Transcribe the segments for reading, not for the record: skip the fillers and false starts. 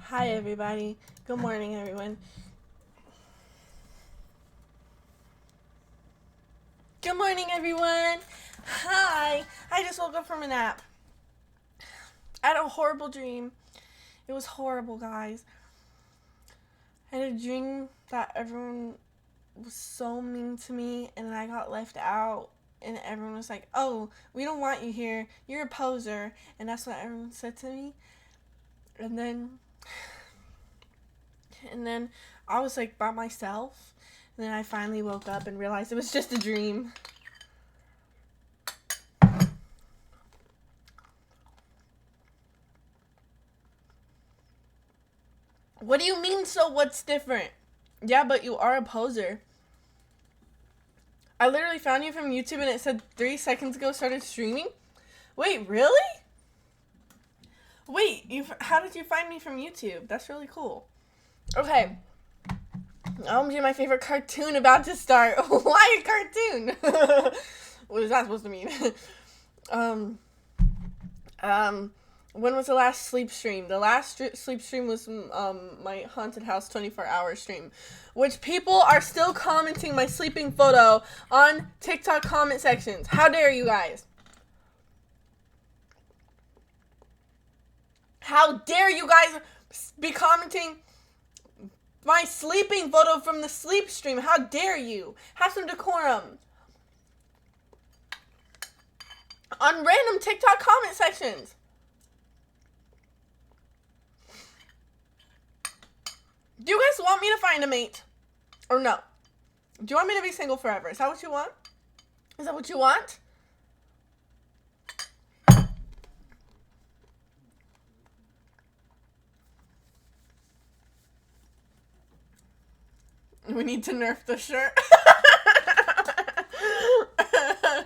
Hi everybody. Good morning everyone. Good morning everyone. Hi. I just woke up from a nap. I had a horrible dream. It was horrible, guys. I had a dream that everyone was so mean to me and I got left out and everyone was like, "Oh, we don't want you here. You're a poser." And that's what everyone said to me. And then I was like by myself. And then I finally woke up and realized it was just a dream. What do you mean, so what's different? Yeah, but you are a poser. I literally found you from YouTube and it said 3 seconds ago started streaming. Wait, really? Wait, how did you find me from YouTube? That's really cool. Okay. OMG, my favorite cartoon about to start. Why a cartoon? What is that supposed to mean? When was the last sleep stream? The last sleep stream was my haunted house 24-hour stream, which people are still commenting my sleeping photo on TikTok comment sections. How dare you guys? How dare you guys be commenting my sleeping photo from the sleep stream? How dare you? Have some decorum. On random TikTok comment sections. Do you guys want me to find a mate? Or no? Do you want me to be single forever? Is that what you want? Is that what you want? We need to nerf the shirt. I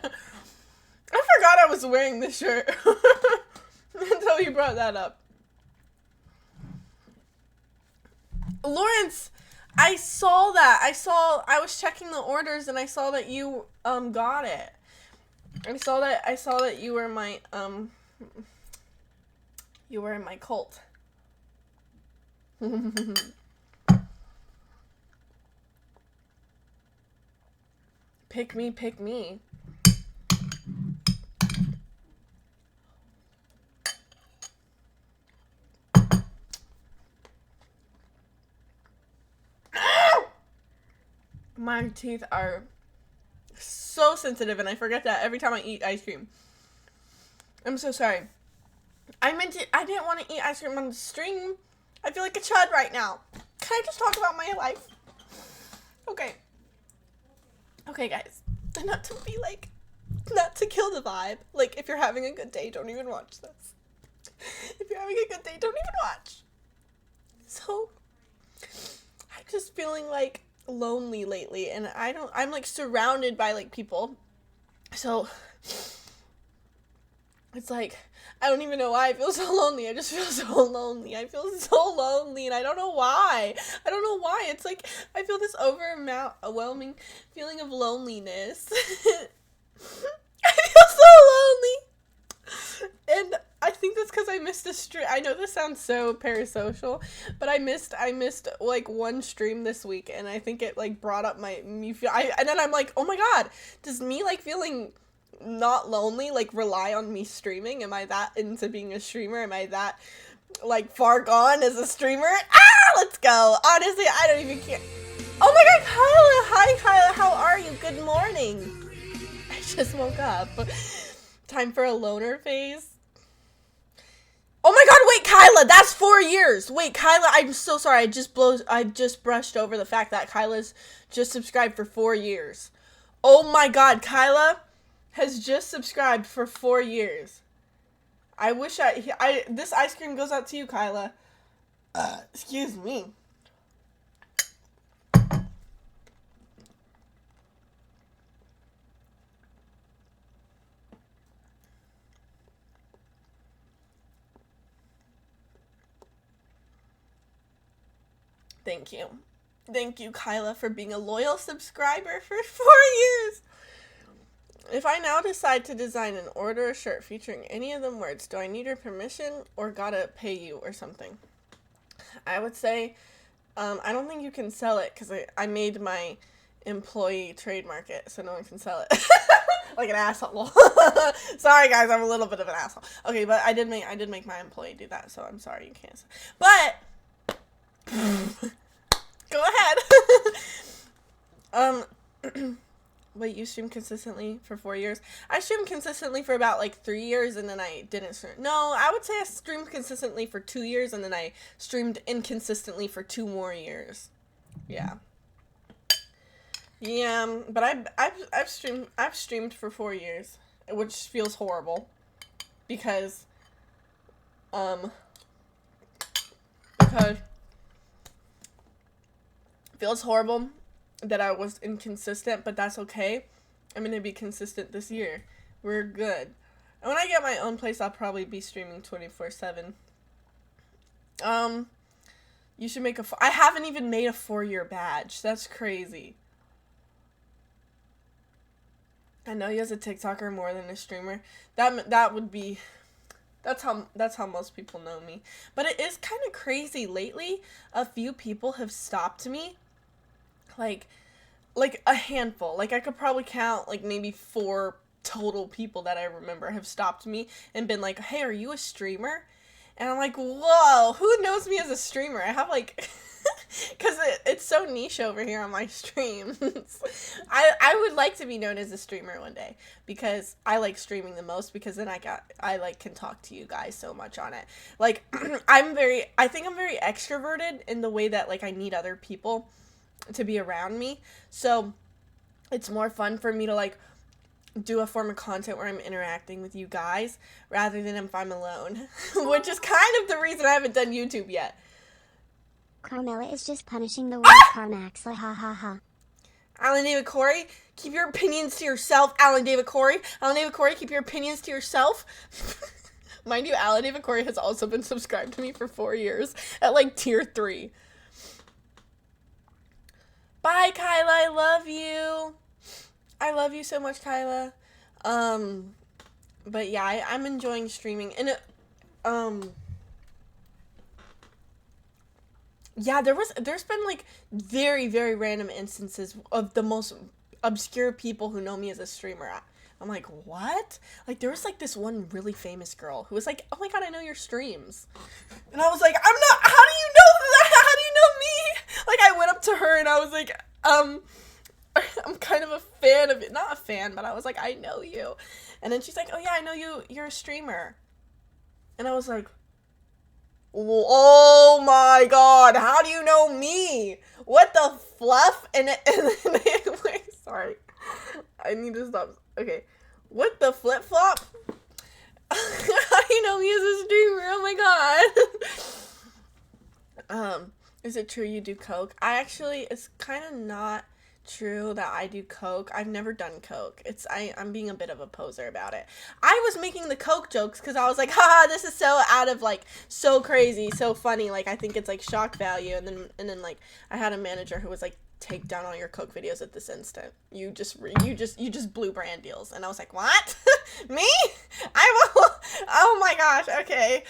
forgot I was wearing this shirt until you brought that up. Lawrence, I saw that. I was checking the orders and I saw that you got it. I saw that you were my you were in my cult. Pick me, pick me. My teeth are so sensitive and I forget that every time I eat ice cream. I'm so sorry. I didn't want to eat ice cream on the stream. I feel like a chud right now. Can I just talk about my life? Okay. Okay, guys. Not to kill the vibe. Like, if you're having a good day, don't even watch this. If you're having a good day, don't even watch. So, I'm just feeling like lonely lately and I'm like surrounded by like people. So, it's like, I don't even know why I feel so lonely. I just feel so lonely. I feel so lonely and I don't know why. It's like, I feel this overwhelming feeling of loneliness. I feel so lonely. And I think that's because I missed a stream. I know this sounds so parasocial, but I missed like one stream this week and I think it like brought up and then I'm like, oh my god, does me like feeling not lonely, like, rely on me streaming? Am I that into being a streamer? Am I that, like, far gone as a streamer? Ah, let's go. Honestly, I don't even care. Oh my god, Kyla! Hi, Kyla. How are you? Good morning. I just woke up. Time for a loner phase. Oh my god, wait, Kyla, that's 4 years. Wait, Kyla, I'm so sorry. I just brushed over the fact that Kyla's just subscribed for 4 years. Oh my god, Kyla has just subscribed for 4 years. I wish this ice cream goes out to you, Kyla. Excuse me. Thank you. Thank you, Kyla, for being a loyal subscriber for 4 years. If I now decide to design and order a shirt featuring any of them words, do I need your permission or gotta pay you or something? I would say, I don't think you can sell it because I made my employee trademark it so no one can sell it. Like an asshole. Sorry guys, I'm a little bit of an asshole. Okay, but I did make my employee do that, so I'm sorry you can't. But go ahead. Wait, you streamed consistently for 4 years? I streamed consistently for about like 3 years and then I didn't stream. No, I would say I streamed consistently for 2 years and then I streamed inconsistently for 2 more years. Yeah. Yeah, but I've streamed for 4 years, which feels horrible because it feels horrible that I was inconsistent, but that's okay. I'm gonna be consistent this year. We're good. And when I get my own place, I'll probably be streaming 24/7. You should make I haven't even made a 4-year badge. That's crazy. I know you as a TikToker more than a streamer. That would be, that's how most people know me. But it is kind of crazy lately. A few people have stopped me. Like a handful. Like I could probably count like maybe 4 total people that I remember have stopped me and been like, "Hey, are you a streamer?" And I'm like, "Whoa, who knows me as a streamer?" I have like because it's so niche over here on my streams. I would like to be known as a streamer one day because I like streaming the most because then I like can talk to you guys so much on it. Like I think I'm very extroverted in the way that like I need other people to be around me. So it's more fun for me to like do a form of content where I'm interacting with you guys rather than if I'm alone, which is kind of the reason I haven't done YouTube yet. Carmela is just punishing the word Carmax. Ha ha ha. Alan David Corey, keep your opinions to yourself. Alan David Corey, keep your opinions to yourself. Mind you, Alan David Corey has also been subscribed to me for 4 years at like tier 3. Bye, Kyla. I love you. I love you so much, Kyla. But yeah, I'm enjoying streaming. And yeah, there's been like very, very random instances of the most obscure people who know me as a streamer. I'm like, what? Like there was like this one really famous girl who was like, "Oh my god, I know your streams." And I was like, "I'm not, how do you know that? How do you know me?" Like I went up to her and I was like, I'm kind of a fan of it. Not a fan, but I was like, "I know you." And then she's like, "Oh yeah, I know you're a streamer." And I was like, "Oh my god, how do you know me? What the fluff?" And then wait, sorry. I need to stop. Okay. What the flip-flop? How do you know me as a streamer? Oh my god. Is it true you do coke? It's kind of not true that I do coke. I've never done coke. I'm being a bit of a poser about it. I was making the coke jokes because I was like, haha, this is so out of like so crazy, so funny. Like I think it's like shock value. And then like I had a manager who was like, "Take down all your coke videos at this instant. You just blew brand deals." And I was like, "What? Me? I will." Oh my gosh. Okay.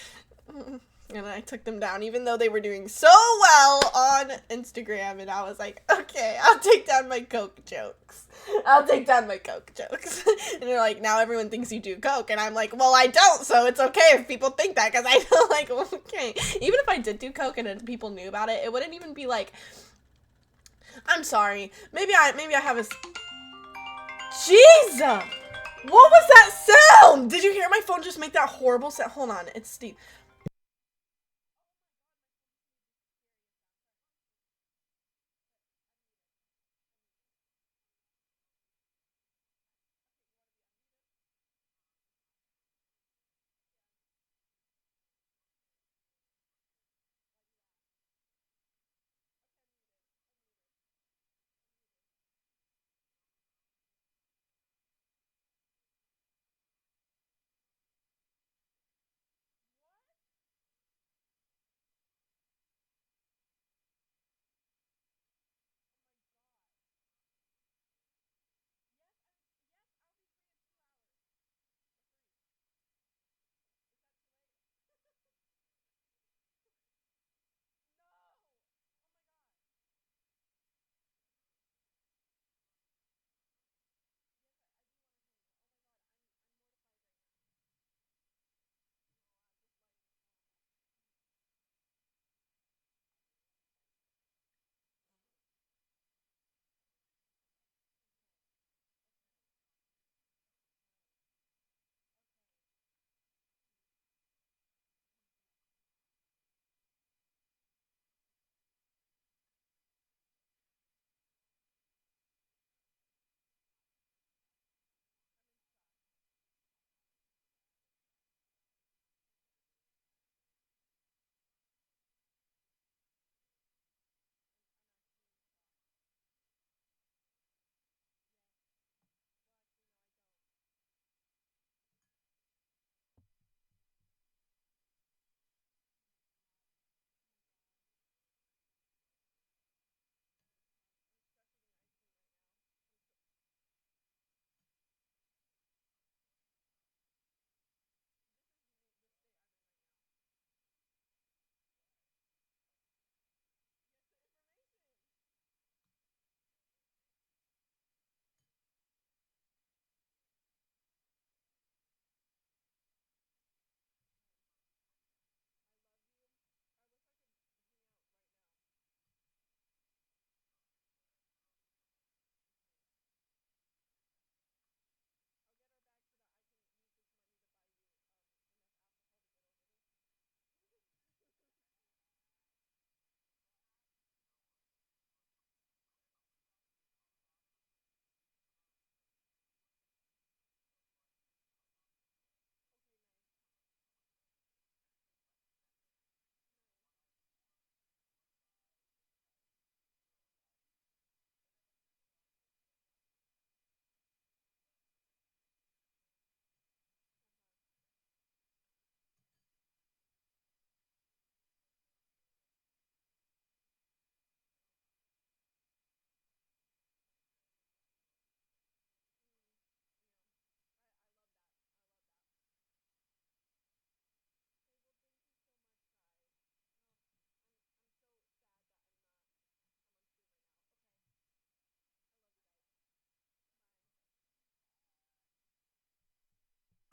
And I took them down, even though they were doing so well on Instagram. And I was like, okay, I'll take down my Coke jokes. I'll take down my Coke jokes. And they're like, now everyone thinks you do Coke. And I'm like, well, I don't, so it's okay if people think that. Because I feel like, okay. Even if I did do Coke and people knew about it, it wouldn't even be like, I'm sorry. Maybe I have a... Jeez! What was that sound? Did you hear my phone just make that horrible sound? Hold on, it's Steve.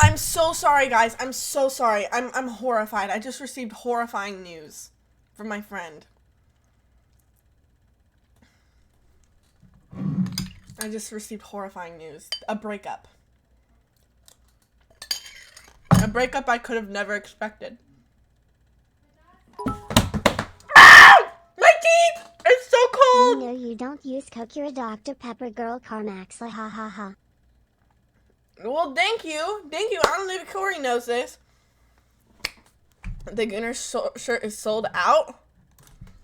I'm so sorry, guys. I'm so sorry. I'm horrified. I just received horrifying news from my friend. I just received horrifying news. A breakup. A breakup I could have never expected. Ah! My teeth! It's so cold! No, you don't use Coke. You're a Dr. Pepper girl, Carmax. La ha ha ha. Well, thank you. Thank you. I don't know if Corey knows this. The Gunner shirt is sold out.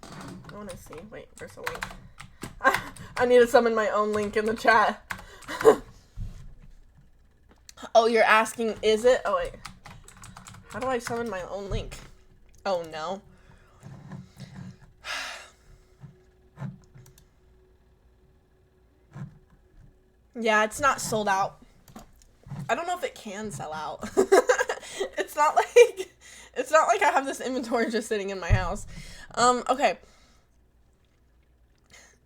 I want to see. Wait, there's a link. I need to summon my own link in the chat. Oh, you're asking, is it? Oh, wait. How do I summon my own link? Oh, no. Yeah, it's not sold out. I don't know if it can sell out. It's not like It's not like I have this inventory just sitting in my house. Okay.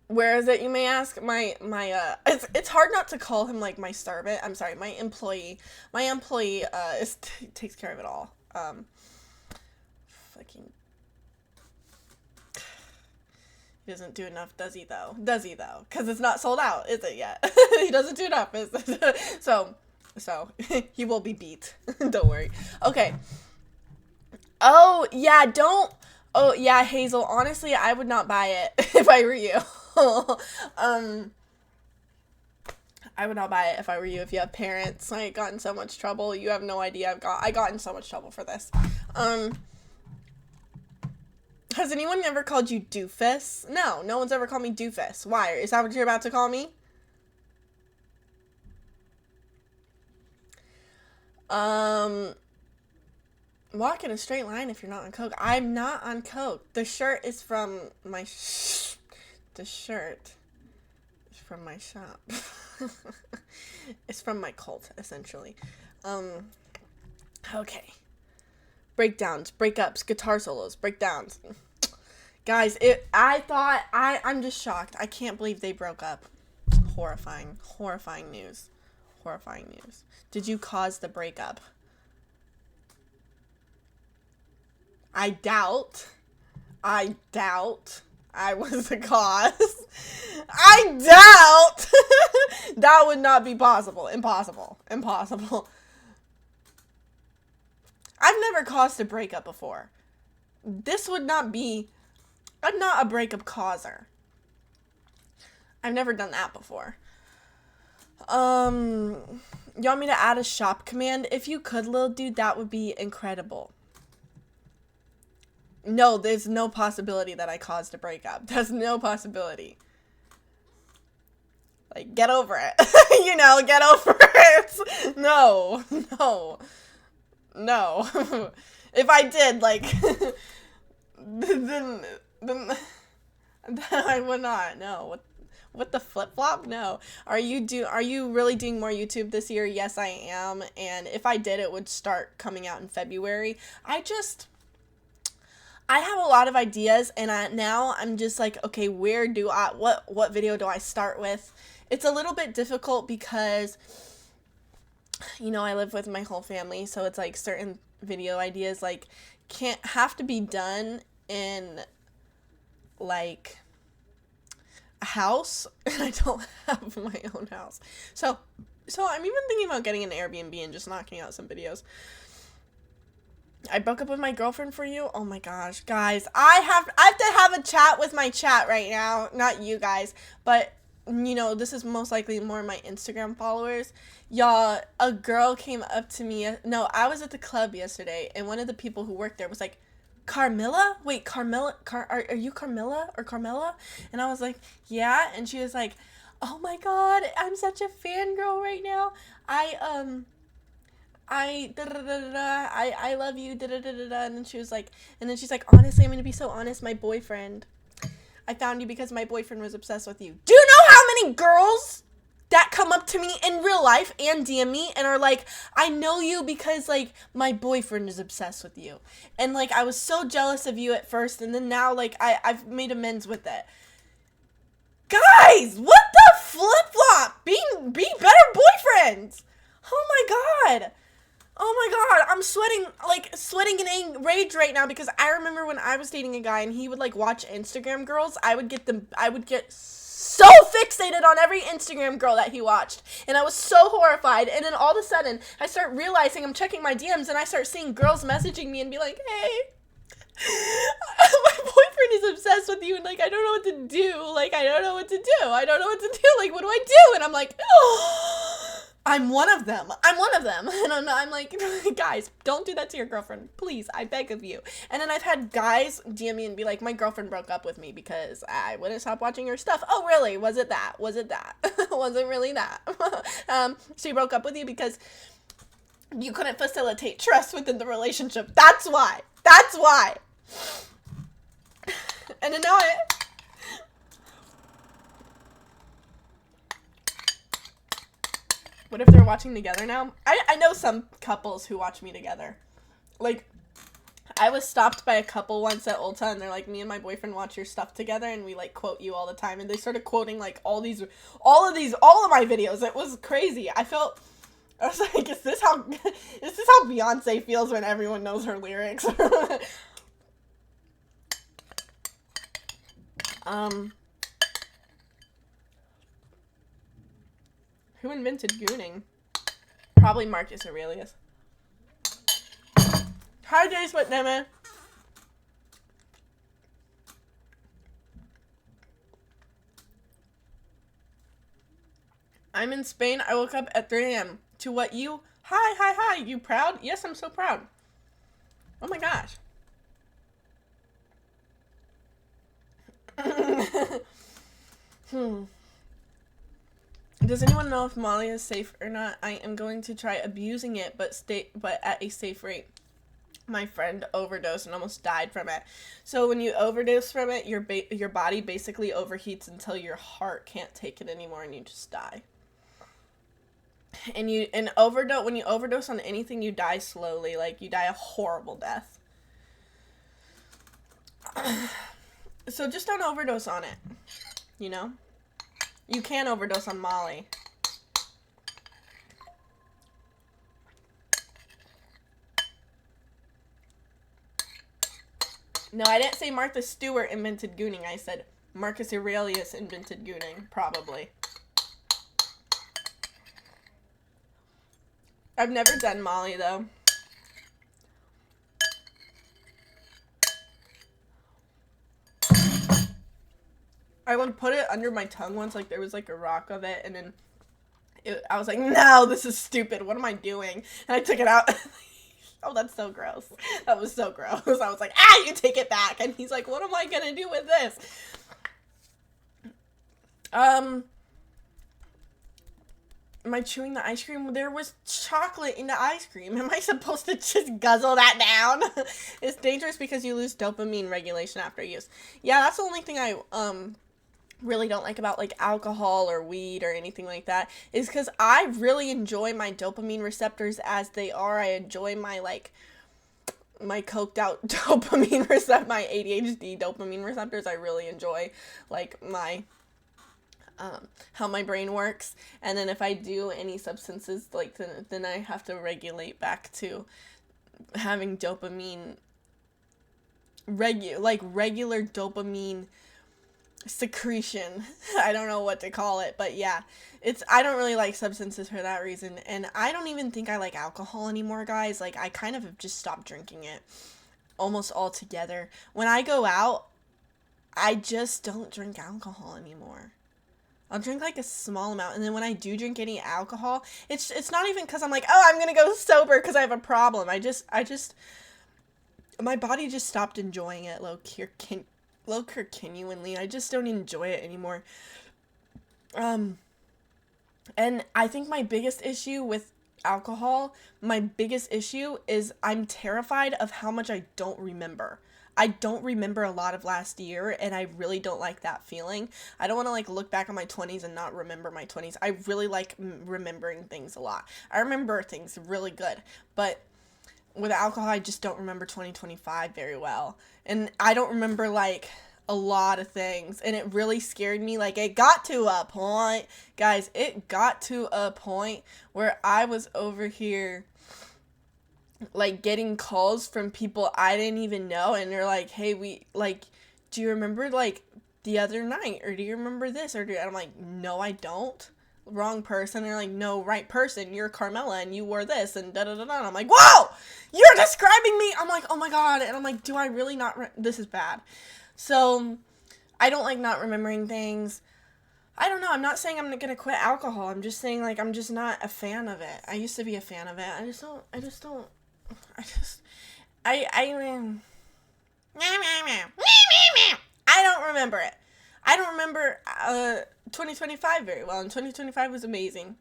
Where is it, you may ask? It's hard not to call him, like, my servant. I'm sorry, my employee. My employee, takes care of it all. Fucking... He doesn't do enough, does he, though? Does he, though? Because it's not sold out, is it yet? He doesn't do enough, is it? So, he will be beat. Don't worry. Okay. Oh, yeah, Oh, yeah, Hazel, honestly, I would not buy it if I were you. I would not buy it if I were you. If you have parents, I got in so much trouble. You have no idea. I got in so much trouble for this. Has anyone ever called you doofus? No, no one's ever called me doofus. Why? Is that what you're about to call me? Walk in a straight line if you're not on coke. I'm not on coke. The shirt is from my the shirt is from my shop. It's from my cult, essentially. Okay. Breakdowns, breakups, guitar solos, breakdowns. Guys, I'm just shocked. I can't believe they broke up. Horrifying news. Horrifying news. Did you cause the breakup? I doubt I was the cause. I doubt that would not be possible. Impossible. I've never caused a breakup before. I'm not a breakup causer. I've never done that before. You want me to add a shop command? If you could, little dude, that would be incredible. No, there's no possibility that I caused a breakup. There's no possibility. Like, get over it. Get over it. No. If I did, like, then I would not. No. What the flip-flop? No. Are you really doing more YouTube this year? Yes, I am. And if I did, it would start coming out in February. I have a lot of ideas, and now I'm just like, okay, what video do I start with? It's a little bit difficult because, I live with my whole family, so it's like certain video ideas, like, can't have to be done in, like, a house, and I don't have my own house. So I'm even thinking about getting an Airbnb and just knocking out some videos. I broke up with my girlfriend for you? Oh my gosh, guys. I have to have a chat with my chat right now. Not you guys, but, this is most likely more my Instagram followers. Y'all, a girl came up to me. No, I was at the club yesterday, and one of the people who worked there was like, Carmilla? Wait, Carmilla? Are you Carmilla or Carmella? And I was like, yeah. And she was like, oh my god, I'm such a fangirl right now. I love you, and then she's like, honestly, I'm gonna be so honest, I found you because my boyfriend was obsessed with you. Do you know how many girls that come up to me in real life and DM me and are like, I know you because, like, my boyfriend is obsessed with you. And, like, I was so jealous of you at first, and then now, like, I've made amends with it. Guys, what the flip-flop? Be better boyfriends. Oh my god. I'm sweating in rage right now because I remember when I was dating a guy and he would, like, watch Instagram girls. I would get so fixated on every Instagram girl that he watched, and I was so horrified. And then all of a sudden, I start realizing I'm checking my DMs, and I start seeing girls messaging me and be like, hey, my boyfriend is obsessed with you, and, like, I don't know what to do. Like, I don't know what to do. Like, what do I do? And I'm like, oh, I'm one of them. And I'm like, guys, don't do that to your girlfriend. Please, I beg of you. And then I've had guys DM me and be like, my girlfriend broke up with me because I wouldn't stop watching her stuff. Oh, really? Was it that? Was it really that? She broke up with you because you couldn't facilitate trust within the relationship. That's why. And then now what if they're watching together now? I know some couples who watch me together. Like, I was stopped by a couple once at Ulta, and they're like, me and my boyfriend watch your stuff together, and we like quote you all the time. And they started quoting like all of my videos. It was crazy. I was like, is this how Beyonce feels when everyone knows her lyrics? Who invented gooning? Probably Marcus Aurelius. Hi, Jace, what name? I'm in Spain. I woke up at 3 a.m. To what you? Hi. You proud? Yes, I'm so proud. Oh my gosh. Does anyone know if Molly is safe or not? I am going to try abusing it, but at a safe rate. My friend overdosed and almost died from it. So when you overdose from it, your body basically overheats until your heart can't take it anymore, and you just die. And when you overdose on anything, you die slowly. Like, you die a horrible death. So just don't overdose on it. You know? You can overdose on Molly. No, I didn't say Martha Stewart invented gooning. I said Marcus Aurelius invented gooning. Probably. I've never done Molly, though. I would put it under my tongue once, like there was like a rock of it, and then I was like, no, this is stupid. What am I doing? And I took it out. Oh, that's so gross. That was so gross. I was like, you take it back. And he's like, what am I going to do with this? Am I chewing the ice cream? There was chocolate in the ice cream. Am I supposed to just guzzle that down? It's dangerous because you lose dopamine regulation after use. Yeah, that's the only thing I, really don't like about like alcohol or weed or anything like that, is because I really enjoy my dopamine receptors as they are. I enjoy my my coked out dopamine receptor, my ADHD dopamine receptors. I really enjoy like my how my brain works. And then if I do any substances, like then I have to regulate back to having dopamine regular dopamine secretion. I don't know what to call it, but yeah, I don't really like substances for that reason. And I don't even think I like alcohol anymore, guys. Like, I kind of have just stopped drinking it almost altogether. When I go out, I just don't drink alcohol anymore. I'll drink like a small amount, and then when I do drink any alcohol, it's not even because I'm like, oh, I'm gonna go sober because I have a problem. I just my body just stopped enjoying it genuinely. I just don't enjoy it anymore. And I think my biggest issue with alcohol, is I'm terrified of how much I don't remember. I don't remember a lot of last year, and I really don't like that feeling. I don't want to like look back on my 20s and not remember my 20s. I really like remembering things a lot. I remember things really good, but with alcohol, I just don't remember 2025 very well. And I don't remember, like, a lot of things. And it really scared me. Like, it got to a point, guys, where I was over here, like, getting calls from people I didn't even know. And they're like, hey, do you remember, like, the other night? Or do you remember this? And I'm like, no, I don't. Wrong person. And they're like, no, right person. You're Carmela and you wore this and da-da-da-da. And I'm like, whoa! You're describing me! I'm like, oh my god. And I'm like, do I really not this is bad. So, I don't like not remembering things. I don't know. I'm not saying I'm gonna quit alcohol. I'm just saying, like, I'm just not a fan of it. I used to be a fan of it. I don't remember it. I don't remember 2025 very well, and 2025 was amazing.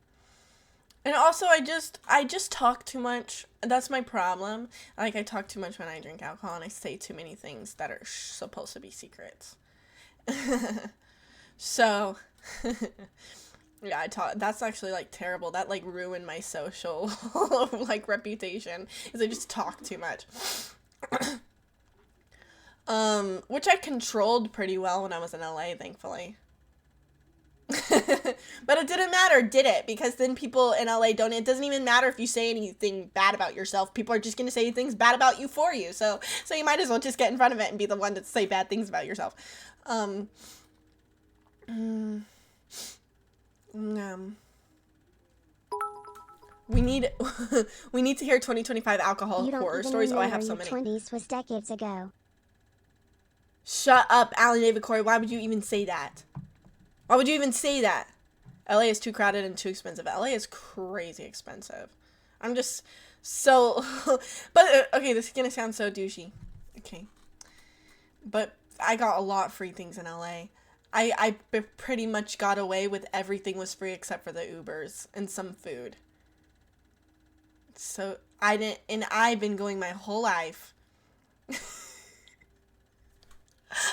And also, I just talk too much. That's my problem. Like, I talk too much when I drink alcohol, and I say too many things that are supposed to be secrets. So, yeah, that's actually, like, terrible. That, like, ruined my social, like, reputation, is I just talk too much. Which I controlled pretty well when I was in LA, thankfully. But it didn't matter, did it? Because then people in LA don't, it doesn't even matter if you say anything bad about yourself. People are just going to say things bad about you for you. So you might as well just get in front of it and be the one to say bad things about yourself. We need we need to hear 2025 alcohol You don't horror even stories. Oh, I remember have so your many. 20s was decades ago. Shut up, Alan David Corey. Why would you even say that? Why would you even say that? LA is too crowded and too expensive. LA is crazy expensive. I'm just so... But, okay, this is gonna sound so douchey. Okay. But I got a lot of free things in LA. I pretty much got away with everything was free except for the Ubers and some food. So, I've been going my whole life.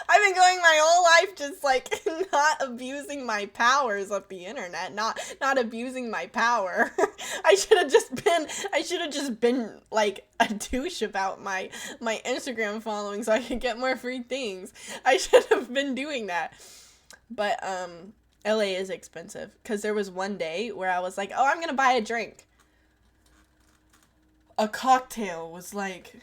I've been going my whole life just like not abusing my powers of the internet, not abusing my power. I should have just been like a douche about my Instagram following so I could get more free things. I should have been doing that. But LA is expensive because there was one day where I was like, "Oh, I'm going to buy a drink." A cocktail was like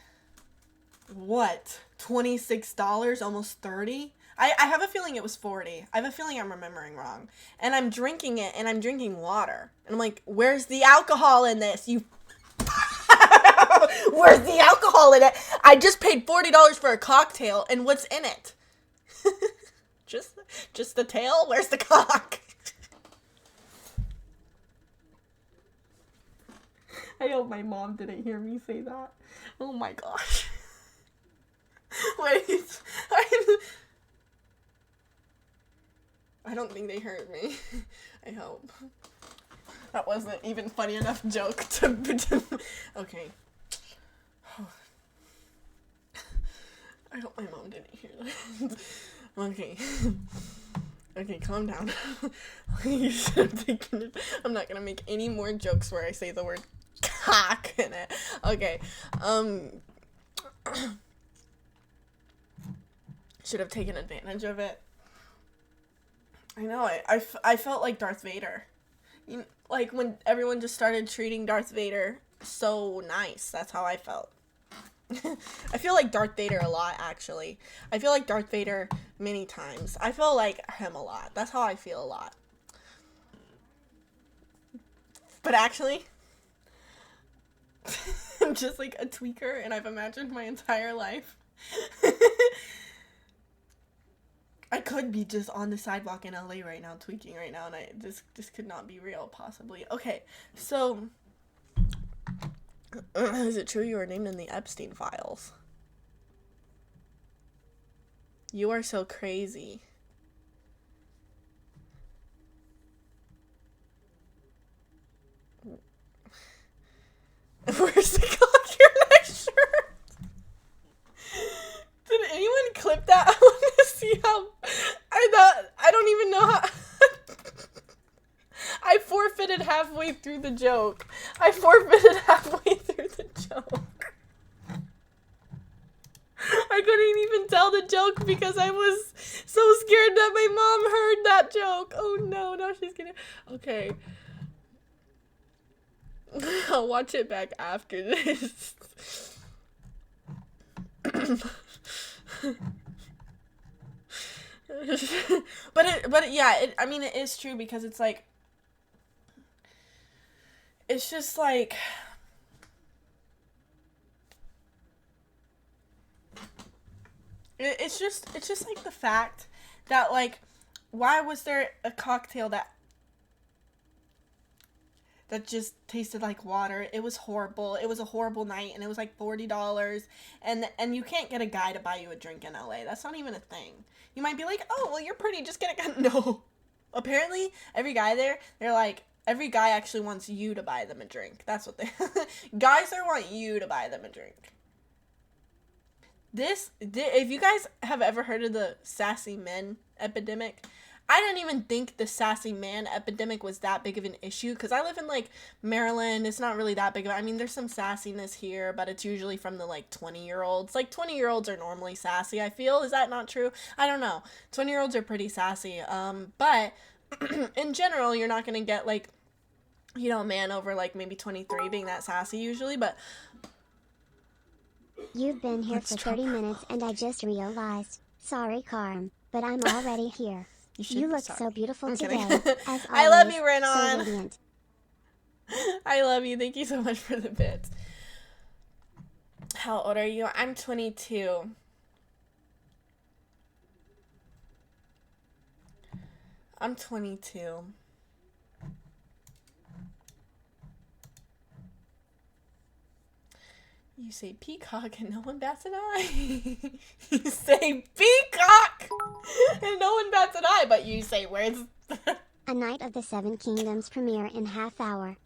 what? $26, almost 30. I have a feeling it was 40. I have a feeling I'm remembering wrong. And I'm drinking it, and I'm drinking water. And I'm like, where's the alcohol in this? You... Where's the alcohol in it? I just paid $40 for a cocktail, and what's in it? Just the tail? Where's the cock? I hope my mom didn't hear me say that. Oh my gosh. Wait, I don't think they heard me. I hope. That wasn't even funny enough joke to okay. I hope my mom didn't hear that. Okay. Okay, calm down. You should have taken it. I'm not gonna make any more jokes where I say the word cock in it. Okay. Should have taken advantage of it. I know, I felt like Darth Vader. You know, like when everyone just started treating Darth Vader so nice. That's how I felt. I feel like Darth Vader a lot, actually. I feel like Darth Vader many times. I feel like him a lot. That's how I feel a lot. But actually, I'm just like a tweaker, and I've imagined my entire life. I could be just on the sidewalk in LA right now, tweaking right now, and this could not be real, possibly. Okay, so, is it true you were named in the Epstein files? You are so crazy. Where's the cock your next shirt? Did anyone clip that? I want to see how... I don't even know how... I forfeited halfway through the joke. I couldn't even tell the joke because I was so scared that my mom heard that joke. Oh no, now she's gonna... Okay. I'll watch it back after this. I mean, it is true because it's like, it's just like, it's just like the fact that, like, why was there a cocktail that just tasted like water? It was horrible. It was a horrible night, and it was like $40, and you can't get a guy to buy you a drink in LA. That's not even a thing. You might be like, oh, well, you're pretty, just get a... No. Apparently, every guy there, they're like, every guy actually wants you to buy them a drink. That's what they... Guys there want you to buy them a drink. If you guys have ever heard of the sassy men epidemic, I didn't even think the sassy man epidemic was that big of an issue because I live in like Maryland. It's not really that big of, I mean, there's some sassiness here, but it's usually from the like 20-year-olds. Like 20-year-olds are normally sassy, I feel. Is that not true? I don't know. 20-year-olds are pretty sassy. But in general, you're not going to get like, you know, a man over like maybe 23 being that sassy usually, but You've been here for 30 minutes and I just realized. Sorry, Carm, but I'm already here. You look so beautiful I'm today. kidding. As I love always, you, so Renan. radiant. I love you. Thank you so much for the bits. How old are you? I'm 22. I'm 22. You say peacock and no one bats an eye. You say peacock and no one bats an eye, but you say words. A Knight of the Seven Kingdoms premiere in half hour.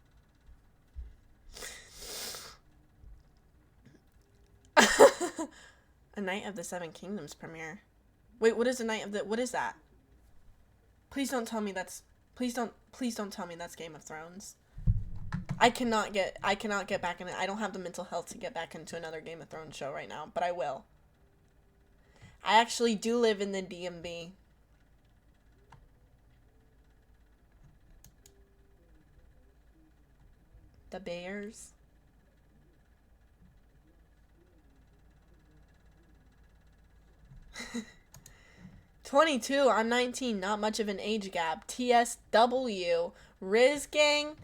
A Knight of the Seven Kingdoms premiere. Wait, what is a Knight of the, what is that? Please don't tell me that's, please don't tell me that's Game of Thrones. I cannot get back in it. I don't have the mental health to get back into another Game of Thrones show right now, but I will. I actually do live in the DMV. The Bears. "22, I'm 19, not much of an age gap. TSW, Riz Gang."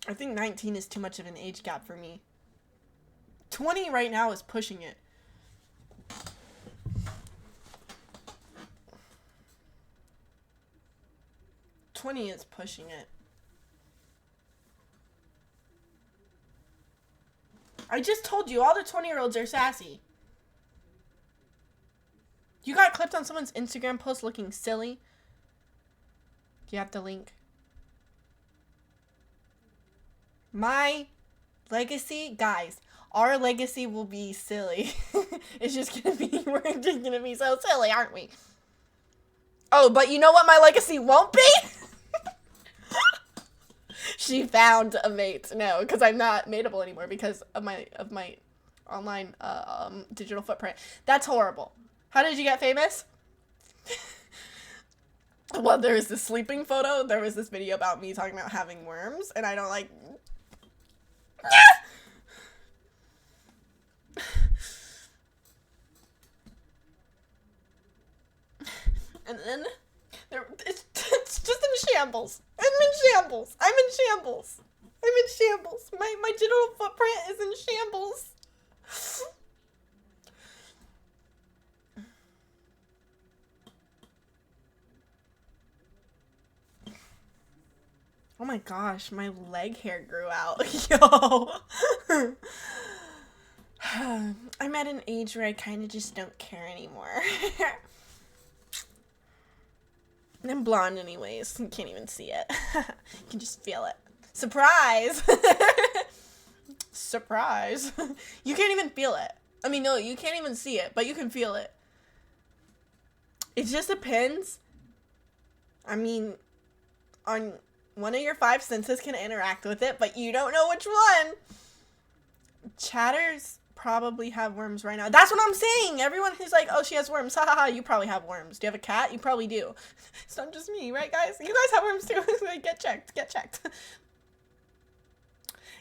I think 19 is too much of an age gap for me. 20 right now is pushing it. "20 is pushing it. I just told you, all the 20-year-olds are sassy. You got clipped on someone's Instagram post looking silly? Do you have the link? My legacy, guys, our legacy will be silly. It's just gonna be, we're just gonna be so silly, aren't we? Oh, but you know what my legacy won't be? She found a mate. No, because I'm not mateable anymore because of my online digital footprint. That's horrible. How did you get famous? Well, there was this sleeping photo. There was this video about me talking about having worms, and I don't like. And then it's just in shambles. I'm in shambles. My digital footprint is in shambles. Oh my gosh, my leg hair grew out. Yo. I'm at an age where I kind of just don't care anymore. I'm blonde anyways. You can't even see it. You can just feel it. Surprise! Surprise. You can't even feel it. I mean, no, you can't even see it, but you can feel it. It just depends. I mean, on one of your 5 senses can interact with it, but you don't know which one. Chatters probably have worms right now. That's what I'm saying. Everyone who's like, oh, she has worms. Ha ha ha. You probably have worms. Do you have a cat? You probably do. It's not just me, right, guys? You guys have worms too. Get checked. Get checked.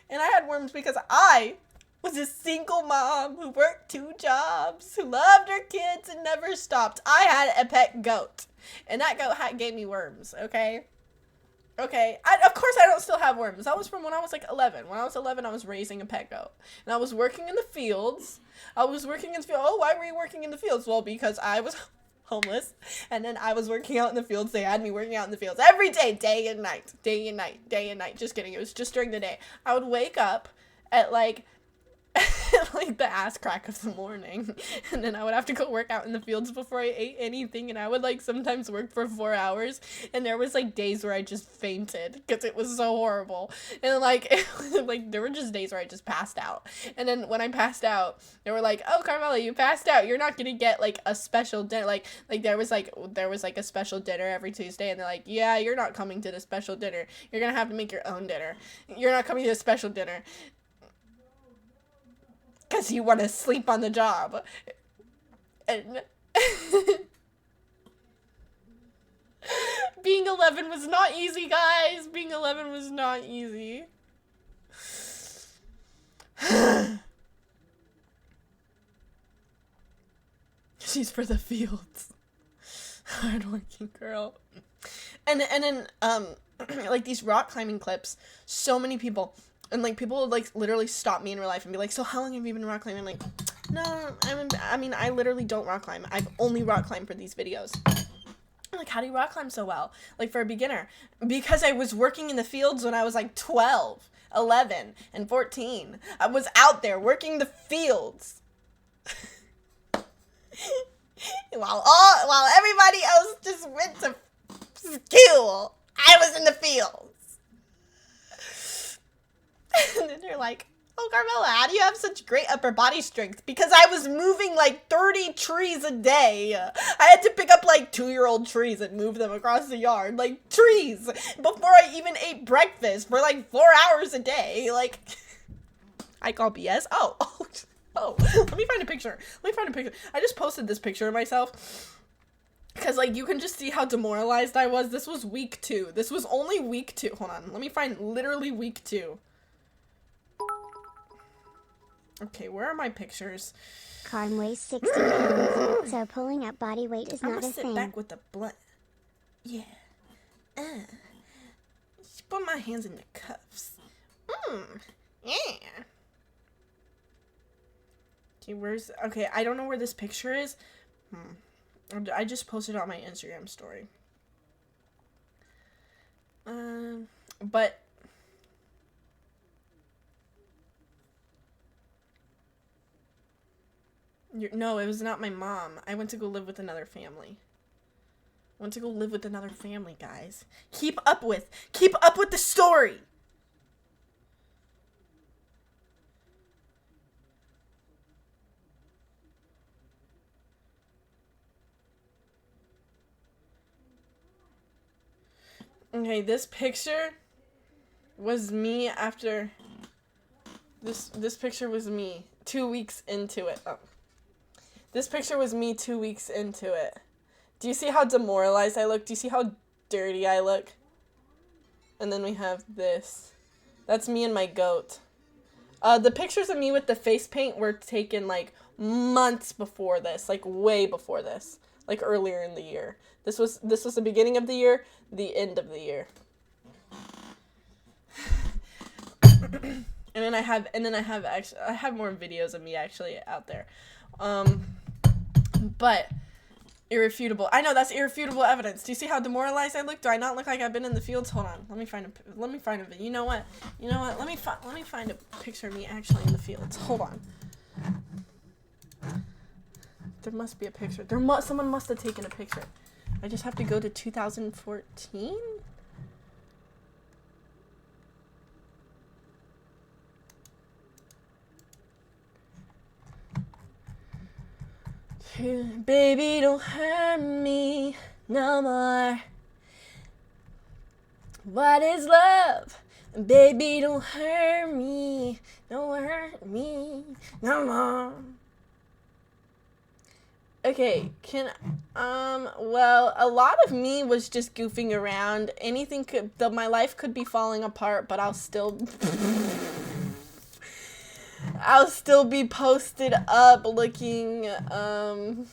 And I had worms because I was a single mom who worked 2 jobs, who loved her kids and never stopped. I had a pet goat, and that goat gave me worms, okay? Okay, of course I don't still have worms. That was from when I was like 11. When I was 11, I was raising a pet goat. And I was working in the fields. Oh, why were you working in the fields? Well, because I was homeless. And then I was working out in the fields. They had me working out in the fields every day, day and night. Day and night, day and night. Just kidding. It was just during the day. I would wake up at like like the ass crack of the morning, and then I would have to go work out in the fields before I ate anything, and I would like sometimes work for 4 hours, and there was like days where I just fainted because it was so horrible, and like like there were just days where I just passed out, and then when I passed out, they were like, "Oh, Carmela, you passed out. You're not gonna get like a special dinner." Like there was like a special dinner every Tuesday, and they're like, "Yeah, you're not coming to the special dinner. You're gonna have to make your own dinner. You're not coming to the special dinner." Because you want to sleep on the job. And being 11 was not easy, guys. Being 11 was not easy. She's for the fields. Hardworking girl. And then, like these rock climbing clips, so many people... And, like, people would, like, literally stop me in real life and be like, "So how long have you been rock climbing?" I'm like, "No, I mean, I literally don't rock climb. I've only rock climbed for these videos." I'm like, "How do you rock climb so well? Like, for a beginner?" Because I was working in the fields when I was, like, 12, 11, and 14. I was out there working the fields. While everybody else just went to school, I was in the fields. And then they're like, "Oh, Carmela, how do you have such great upper body strength?" Because I was moving like 30 trees a day. I had to pick up like 2-year-old trees and move them across the yard. Like, trees. Before I even ate breakfast for like 4 hours a day. Like, I call BS. Oh. Let me find a picture. I just posted this picture of myself. Because, like, you can just see how demoralized I was. This was week 2. This was only week 2. Hold on. Let me find literally week 2. Okay, where are my pictures? Carm weighs 60 pounds, so pulling up body weight is not a I'm gonna sit back with the blunt. Yeah. Put my hands in the cuffs. Yeah. Okay, I don't know where this picture is. I just posted it on my Instagram story. But no, it was not my mom. I went to go live with another family. Guys. Keep up with the story. Okay, this picture was me after this picture was me 2 weeks into it. Oh. This picture was me 2 weeks into it. Do you see how demoralized I look? Do you see how dirty I look? And then we have this. That's me and my goat. The pictures of me with the face paint were taken, like, months before this. Like, way before this. Like, earlier in the year. This was the beginning of the year, the end of the year. And then I have more videos of me actually out there. But irrefutable. I know that's irrefutable evidence. Do you see how demoralized I look? Do I not look like I've been in the fields? Hold on. Let me find a video. You know what? Let me find a picture of me actually in the fields. Hold on. There must be a picture. Someone must have taken a picture. I just have to go to 2014. Baby, don't hurt me no more. What is love? Baby, don't hurt me. Don't hurt me no more. Okay, well, a lot of me was just goofing around. My life could be falling apart, but I'll still be posted up looking, hold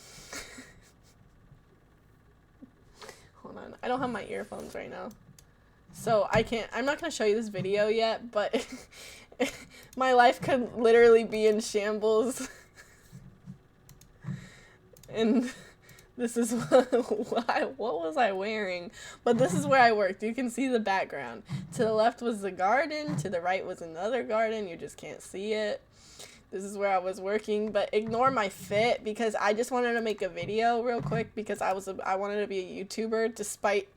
on, I don't have my earphones right now, so I'm not gonna show you this video yet, but my life could literally be in shambles. And this is what was I wearing? But this is where I worked. You can see the background. To the left was the garden. To the right was another garden. You just can't see it. This is where I was working, but ignore my fit because I just wanted to make a video real quick because I wanted to be a YouTuber despite.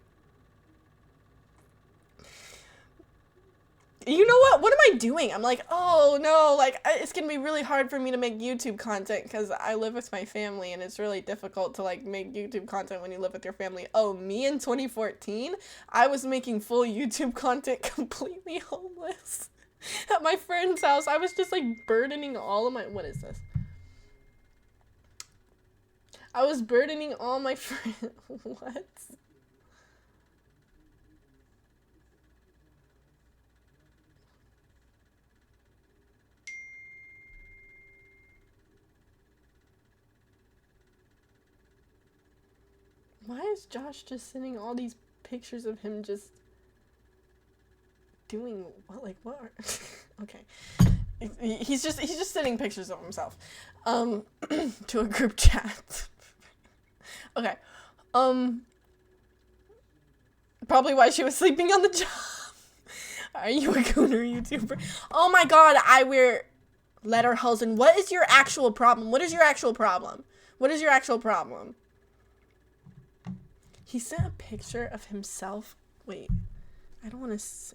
You know what? What am I doing? I'm like, oh no, like it's gonna be really hard for me to make YouTube content because I live with my family and it's really difficult to like make YouTube content when you live with your family. Oh, me in 2014, I was making full YouTube content completely homeless at my friend's house. I was just like burdening all of my, what is this? I was burdening all my friends. What? Why is Josh just sending all these pictures of him just doing what? Like what? Okay, he's just sending pictures of himself, to a group chat. Okay, probably why she was sleeping on the job. Are you a gooner YouTuber? Oh my god, I wear Lederhosen. What is your actual problem? What is your actual problem? What is your actual problem? He sent a picture of himself. Wait, I don't want to say.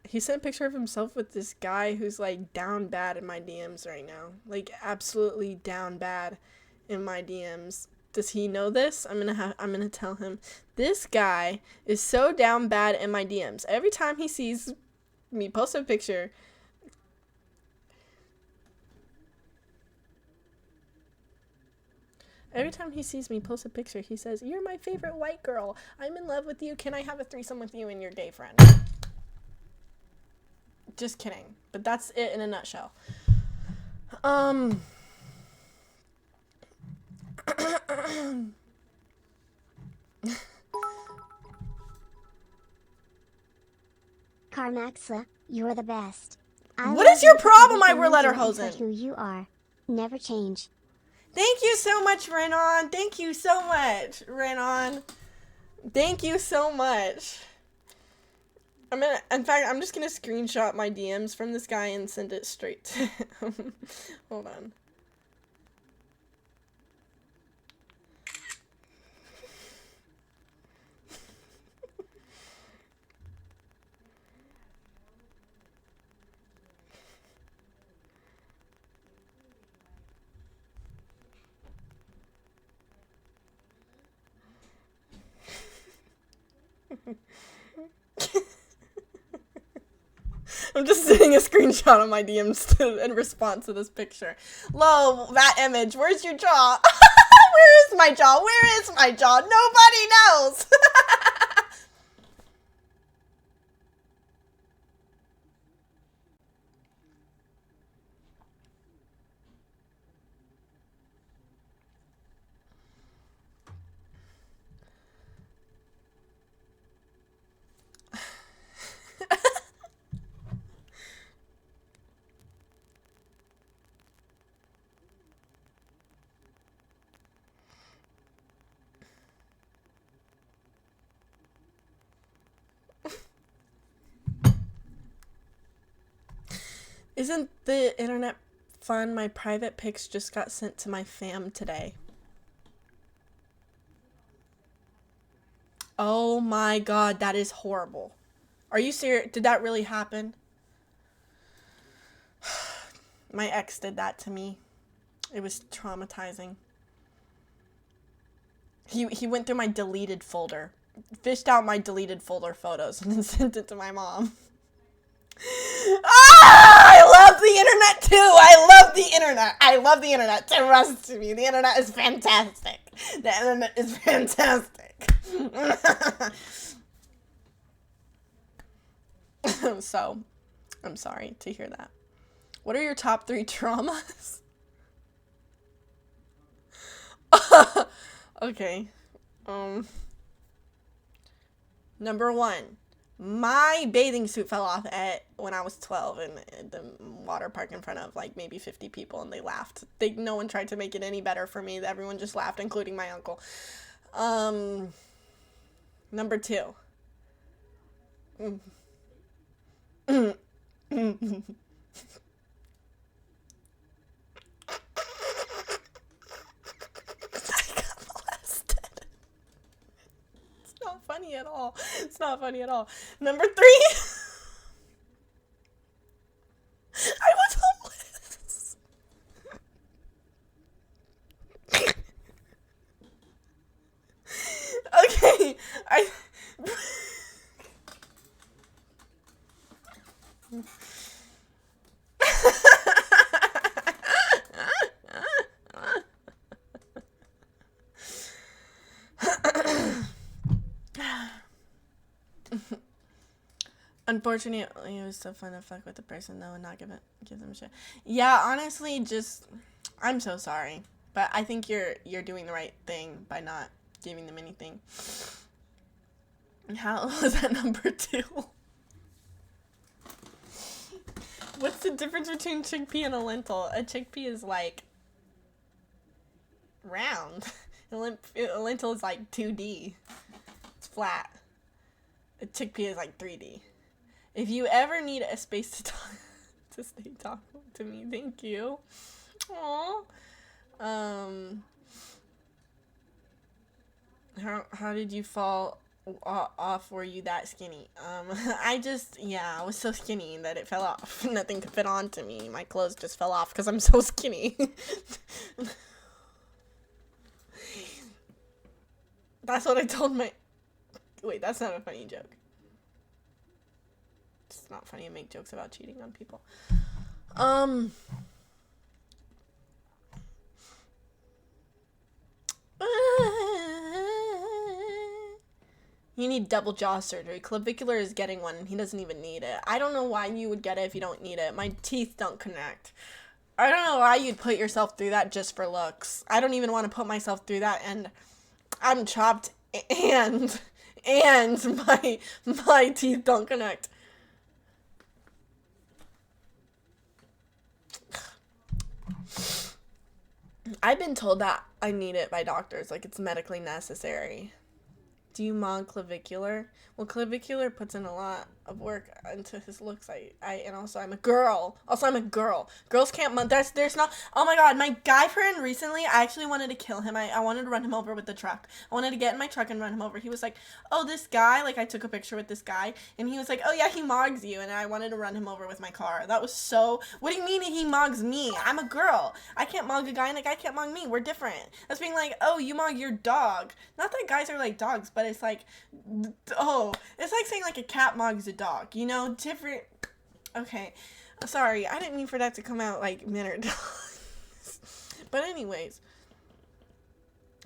He sent a picture of himself with this guy who's like down bad in my DMs right now. Like absolutely down bad in my DMs. Does he know this? I'm gonna tell him. This guy is so down bad in my DMs. Every time he sees me post a picture, every time he sees me post a picture, he says, "You're my favorite white girl. I'm in love with you. Can I have a threesome with you and your gay friend?" Just kidding. But that's it in a nutshell. Carmaxla, you're the best. What is your problem, I wear Lederhosen? Who you are. Never change. Thank you so much, Renan. Thank you so much, Renan. Thank you so much. In fact, I'm just gonna screenshot my DMs from this guy and send it straight to him. Hold on. I'm just sending a screenshot of my DMs in response to this picture. Lo, that image. Where's your jaw? Where is my jaw? Where is my jaw? Nobody knows. Isn't the internet fun? My private pics just got sent to my fam today. Oh my god, that is horrible. Are you serious? Did that really happen? My ex did that to me. It was traumatizing. He went through my deleted folder, fished out my deleted folder photos, and then sent it to my mom. Ah, I love the internet too. I love the internet. I love the internet. Trust me, the internet is fantastic. The internet is fantastic. So, I'm sorry to hear that. What are your top 3 traumas? Okay. Number 1. My bathing suit fell off when I was 12 in the water park in front of like maybe 50 people, and they laughed. No one tried to make it any better for me. Everyone just laughed, including my uncle. Number 2. got molested. It's not funny at all. It's not funny at all. Number 3. I was homeless. Okay, Unfortunately, it was so fun to fuck with the person though and not give them shit. Yeah, honestly, just I'm so sorry, but I think you're doing the right thing by not giving them anything. How was that number 2? What's the difference between chickpea and a lentil? A chickpea is like round. A lentil is like 2D. It's flat. A chickpea is like 3D. If you ever need a space to talk, to stay talking to me, thank you. Aww. How did you fall off? Were you that skinny? I was so skinny that it fell off. Nothing could fit onto me. My clothes just fell off because I'm so skinny. That's what I told my... Wait, that's not a funny joke. It's not funny to make jokes about cheating on people. You need double jaw surgery. Clavicular is getting one, and he doesn't even need it. I don't know why you would get it if you don't need it. My teeth don't connect. I don't know why you'd put yourself through that just for looks. I don't even want to put myself through that, and I'm chopped, and my teeth don't connect. I've been told that I need it by doctors, like it's medically necessary. Do you mod clavicular? Well, clavicular puts in a lot of work into his looks. And also I'm a girl. Girls can't mod. There's not. Oh my god, my guy friend recently, I actually wanted to kill him. I wanted to run him over with the truck. I wanted to get in my truck and run him over. He was like, oh, this guy, like I took a picture with this guy, and he was like, oh yeah, he mogs you, and I wanted to run him over with my car. That was so, what do you mean he mogs me? I'm a girl. I can't mog a guy, and a guy can't mog me. We're different. That's being like, oh, you mog your dog. Not that guys are like dogs, but it's like, oh, it's like saying like a cat mogs a dog, you know, different. Okay, sorry, I didn't mean for that to come out like men are dogs. But anyways,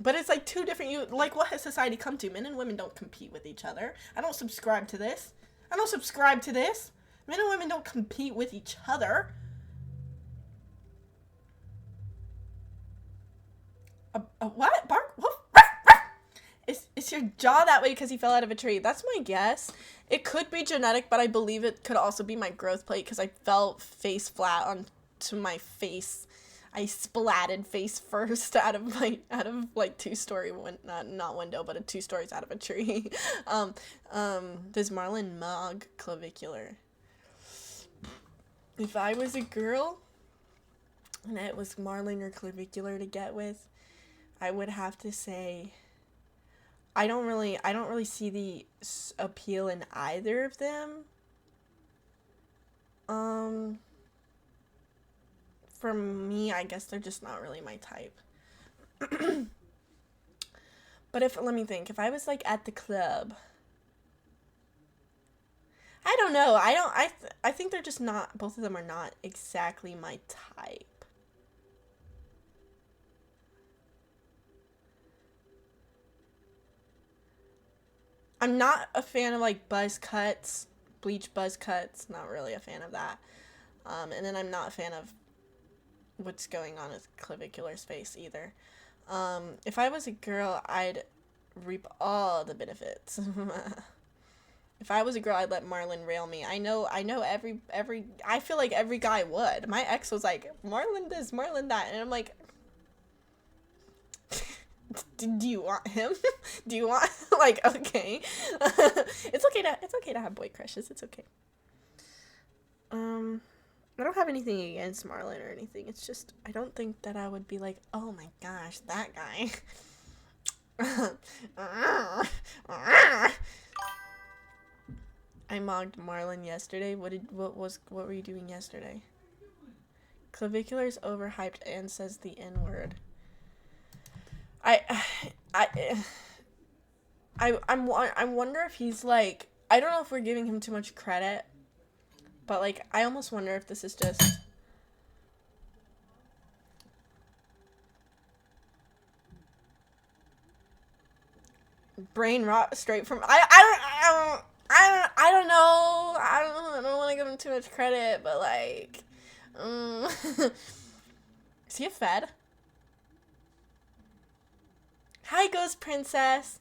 but it's like two different, like what has society come to? Men and women don't compete with each other. I don't subscribe to this. Men and women don't compete with each other. What? Bark? Woof? Is your jaw that way because he fell out of a tree? That's my guess. It could be genetic, but I believe it could also be my growth plate because I fell face flat onto my face. I splatted face first out of like 2-story not window, but 2 stories out of a tree. Does Marlon mog clavicular? If I was a girl and it was Marlon or clavicular to get with, I would have to say I don't really see the appeal in either of them. For me, I guess they're just not really my type. But let me think, if I was like at the club, I don't know. I think they're just not, both of them are not exactly my type. I'm not a fan of like buzz cuts, bleach buzz cuts. Not really a fan of that. And then I'm not a fan of what's going on with clavicular space either. If I was a girl, I'd reap all the benefits. If I was a girl, I'd let Marlon rail me. I know every I feel like every guy would. My ex was like, Marlon this, Marlon that, and I'm like, do you want him? Do you want, like, okay. It's okay to have boy crushes. It's okay. I don't have anything against Marlon or anything. It's just, I don't think that I would be like, oh my gosh, that guy. I mocked Marlon yesterday. What were you doing yesterday? Clavicular is overhyped and says the N-word. I wonder if he's like, I don't know if we're giving him too much credit, but like I almost wonder if this is just brain rot straight from I don't know. I don't want to give him too much credit, but like is he a Fed? Hi, Ghost Princess.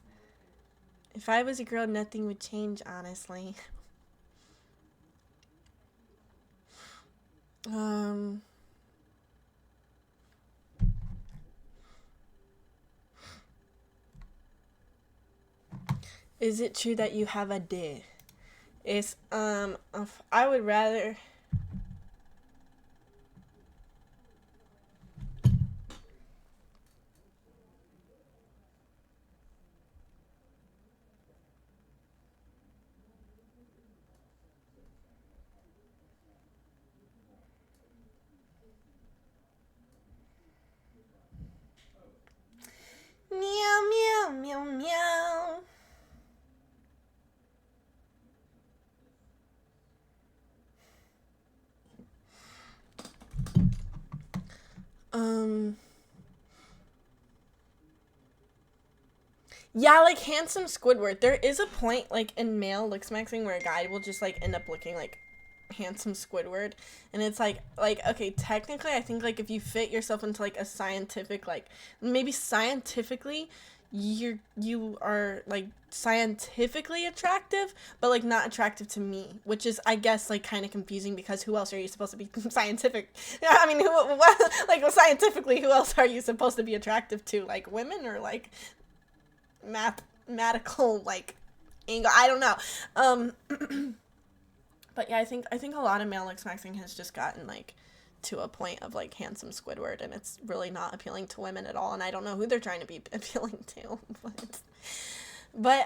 If I was a girl, nothing would change, honestly. Is it true that you have a dick? It's, I would rather... Meow, meow, meow, meow. Yeah, like handsome Squidward. There is a point like in male looks maxing where a guy will just like end up looking like handsome Squidward, and it's like okay, technically I think like if you fit yourself into like a scientific, like maybe scientifically you are like scientifically attractive, but like not attractive to me, which is I guess like kind of confusing because who else are you supposed to be scientific? Yeah, I mean like scientifically who else are you supposed to be attractive to? Like women or like mathematical like angle? I don't know. But yeah, I think a lot of male looks maxing has just gotten like to a point of like handsome Squidward, and it's really not appealing to women at all, and I don't know who they're trying to be appealing to. But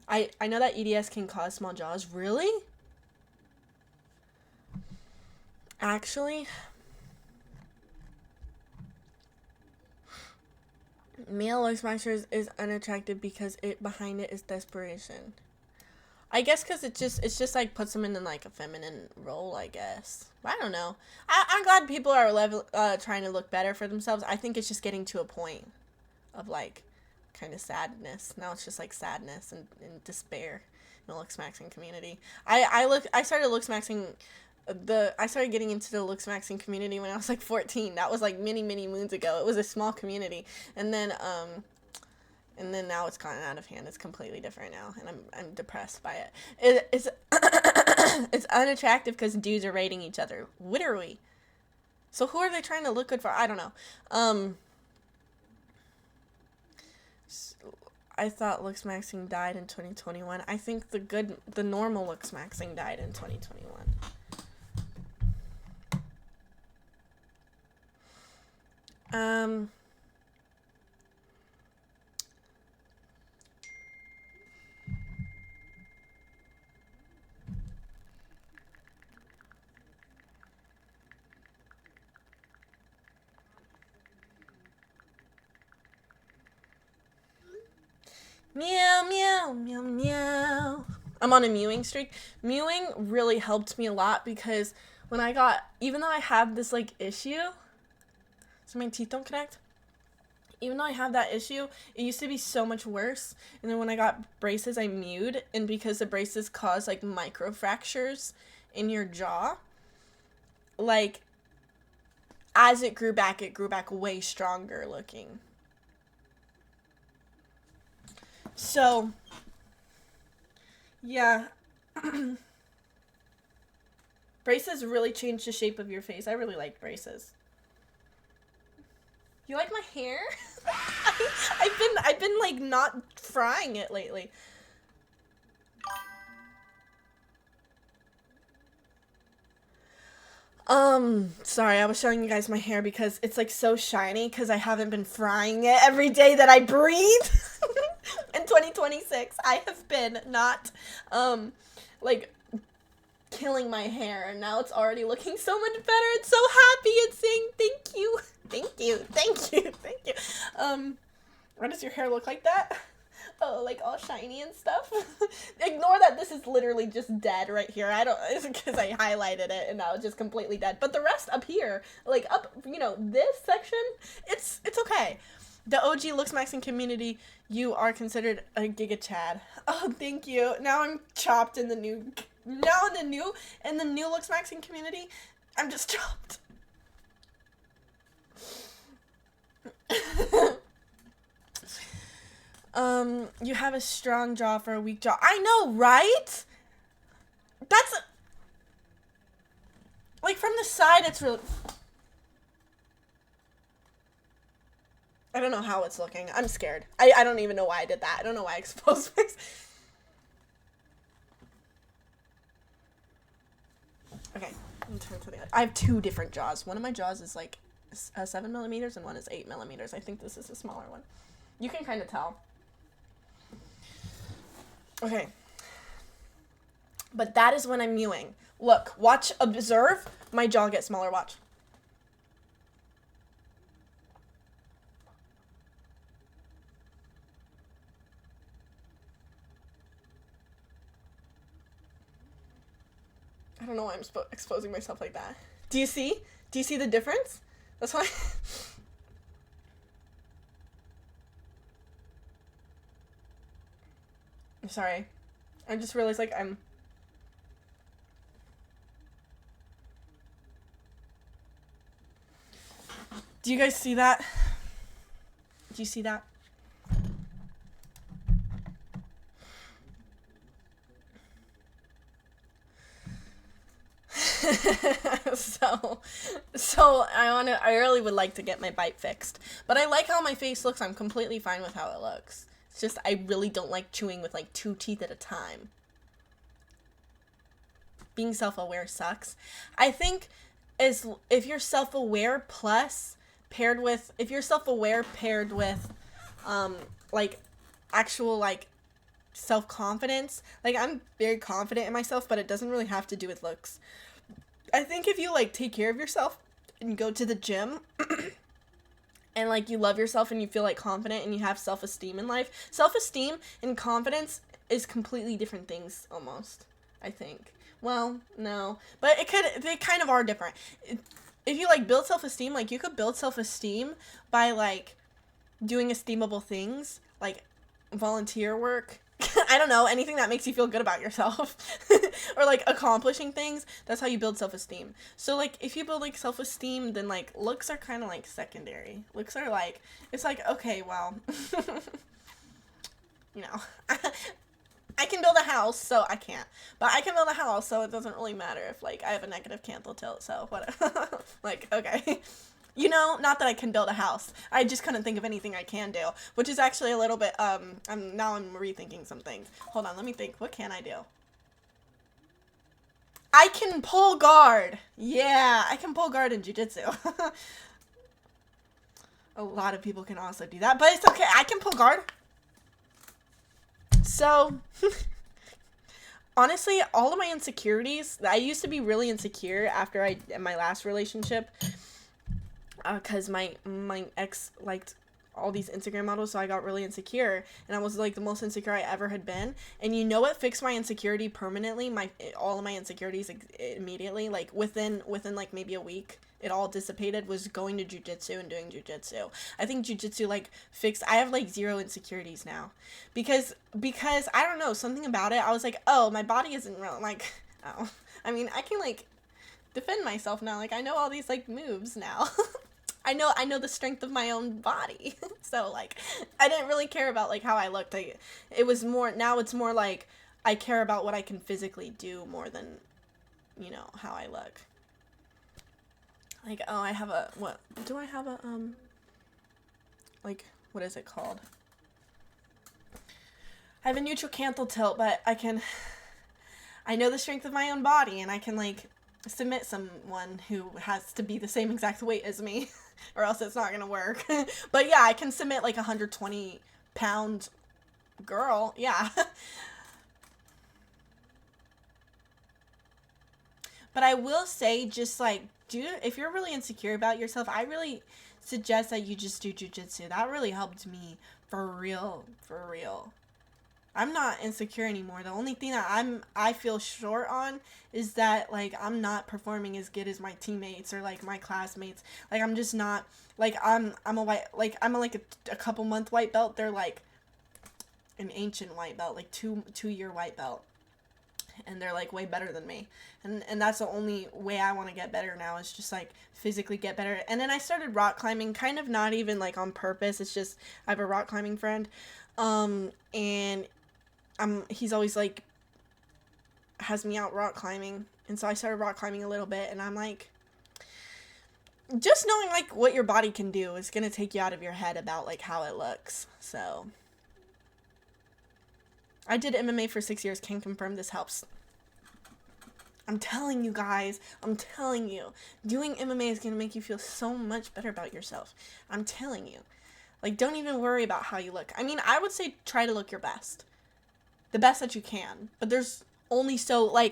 I know that EDS can cause small jaws. Really? Actually, male looks maxers is unattractive because it behind it is desperation. I guess because it's just like puts them in like a feminine role, I guess. I don't know. I'm glad people are trying to look better for themselves. I think it's just getting to a point of like kind of sadness. Now it's just like sadness and despair in the looks maxing community. I started getting into the looks maxing community when I was like 14. That was like many moons ago. It was a small community, and then now it's gotten out of hand. It's completely different now, and I'm depressed by it. It's it's unattractive because dudes are rating each other. Literally. So who are they trying to look good for? I don't know. I thought looks maxing died in 2021. I think the normal looks maxing died in 2021. Meow, meow, meow, meow. I'm on a mewing streak. Mewing really helped me a lot because even though I have this like issue, so my teeth don't connect, even though I have that issue, it used to be so much worse. And then when I got braces, I mewed, and because the braces cause like micro fractures in your jaw, like as it grew back way stronger looking. So, yeah. Braces really change the shape of your face. I really like braces. You like my hair? I've been like not frying it lately. Sorry, I was showing you guys my hair because it's like so shiny because I haven't been frying it every day that I breathe. In 2026, I have been not, like, killing my hair, and now it's already looking so much better. It's so happy and saying thank you, thank you, thank you, thank you. Why does your hair look like that? Oh, like all shiny and stuff. Ignore that this is literally just dead right here. I don't, it's because I highlighted it and now it's just completely dead. But the rest up here, like up, you know, this section, it's okay. The OG Looks Maxing community, you are considered a Giga Chad. Oh, thank you. Now I'm chopped in the new, in the new Looks Maxing community, I'm just chopped. You have a strong jaw for a weak jaw. I know, right? That's like from the side, it's really. I don't know how it's looking. I'm scared. I don't even know why I did that. I don't know why I exposed myself. Okay, let me turn to the other. I have two different jaws. One of my jaws is like 7 millimeters and one is 8 millimeters. I think this is a smaller one. You can kind of tell. Okay. But that is when I'm mewing. Look, watch, observe my jaw get smaller, watch. I don't know why I'm exposing myself like that. Do you see? Do you see the difference? That's why. I'm sorry. I just realized, like, I'm... Do you guys see that? Do you see that? so I really would like to get my bite fixed, but I like how my face looks. I'm completely fine with how it looks. It's just I really don't like chewing with like 2 teeth at a time. Being self-aware sucks. I think if you're self-aware plus paired with like actual like self-confidence, like I'm very confident in myself, but it doesn't really have to do with looks. I think if you like take care of yourself and go to the gym and like you love yourself and you feel like confident and you have self-esteem in life, self-esteem and confidence is completely different things almost, I think. Well, no, but they kind of are different. If you like build self-esteem, like you could build self-esteem by like doing esteemable things, like volunteer work. I don't know, anything that makes you feel good about yourself. Or like accomplishing things. That's how you build self-esteem. So like if you build like self-esteem, then like looks are kind of like secondary. Looks are like, it's like, okay, well, you know, I can build a house, so I can't. But I can build a house, so it doesn't really matter if like I have a negative canthal tilt, so whatever. Like, okay. You know, not that I can build a house. I just couldn't think of anything I can do, which is actually a little bit, I'm rethinking some things. Hold on, let me think. What can I do? I can pull guard. Yeah, I can pull guard in jiu-jitsu. A lot of people can also do that, but it's okay. I can pull guard. So, honestly, all of my insecurities, I used to be really insecure after my last relationship. Because my ex liked all these Instagram models, so I got really insecure, and I was like the most insecure I ever had been. And you know what fixed my insecurity permanently? All of my insecurities immediately, like within like maybe a week, it all dissipated, was going to jujitsu and doing jujitsu. I think jujitsu like fixed. I have like 0 insecurities now, because I don't know, something about it. I was like, oh, my body isn't real. Like, oh, I mean, I can like defend myself now. Like I know all these like moves now. I know the strength of my own body. So like I didn't really care about like how I looked. It was more, now it's more like I care about what I can physically do more than, you know, how I look. Like, oh, I have a, what do I have a like, what is it called? I have a neutral canthal tilt, but I know the strength of my own body, and I can like submit someone who has to be the same exact weight as me, or else it's not gonna work. But yeah, I can submit like 120-pound girl. Yeah. But I will say, just like, if you're really insecure about yourself, I really suggest that you just do jujitsu. That really helped me, for real, for real. I'm not insecure anymore. The only thing that I feel short on is that, like, I'm not performing as good as my teammates or like my classmates. Like, I'm just not, like, I'm a white, like, I'm like a couple month white belt. They're like an ancient white belt, like two-year white belt. And they're like way better than me, and that's the only way I want to get better now, is just like physically get better. And then I started rock climbing, kind of not even like on purpose. It's just I have a rock climbing friend, and he's always like has me out rock climbing, and so I started rock climbing a little bit, and I'm like, just knowing like what your body can do is gonna take you out of your head about like how it looks. So I did MMA for 6 years, can confirm this helps. I'm telling you guys, I'm telling you, doing MMA is going to make you feel so much better about yourself. I'm telling you. Like, don't even worry about how you look. I mean, I would say try to look your best. The best that you can. But there's only so, I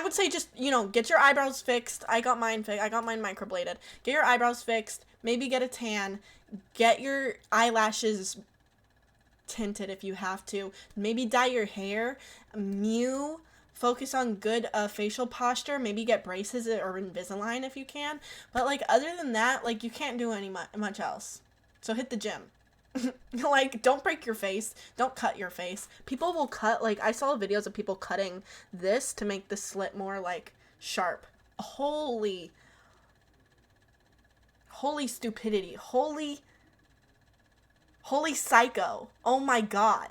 would say just, get your eyebrows fixed. I got mine microbladed. Get your eyebrows fixed. Maybe get a tan. Get your eyelashes tinted if you have to. Maybe dye your hair. Focus on good facial posture. Maybe get braces or Invisalign if you can. But like, other than that, like, you can't do much else. So hit the gym. Like, don't break your face. Don't cut your face. People will cut, like, I saw videos of people cutting this to make the slit more like sharp. Holy stupidity. Holy psycho. Oh my god.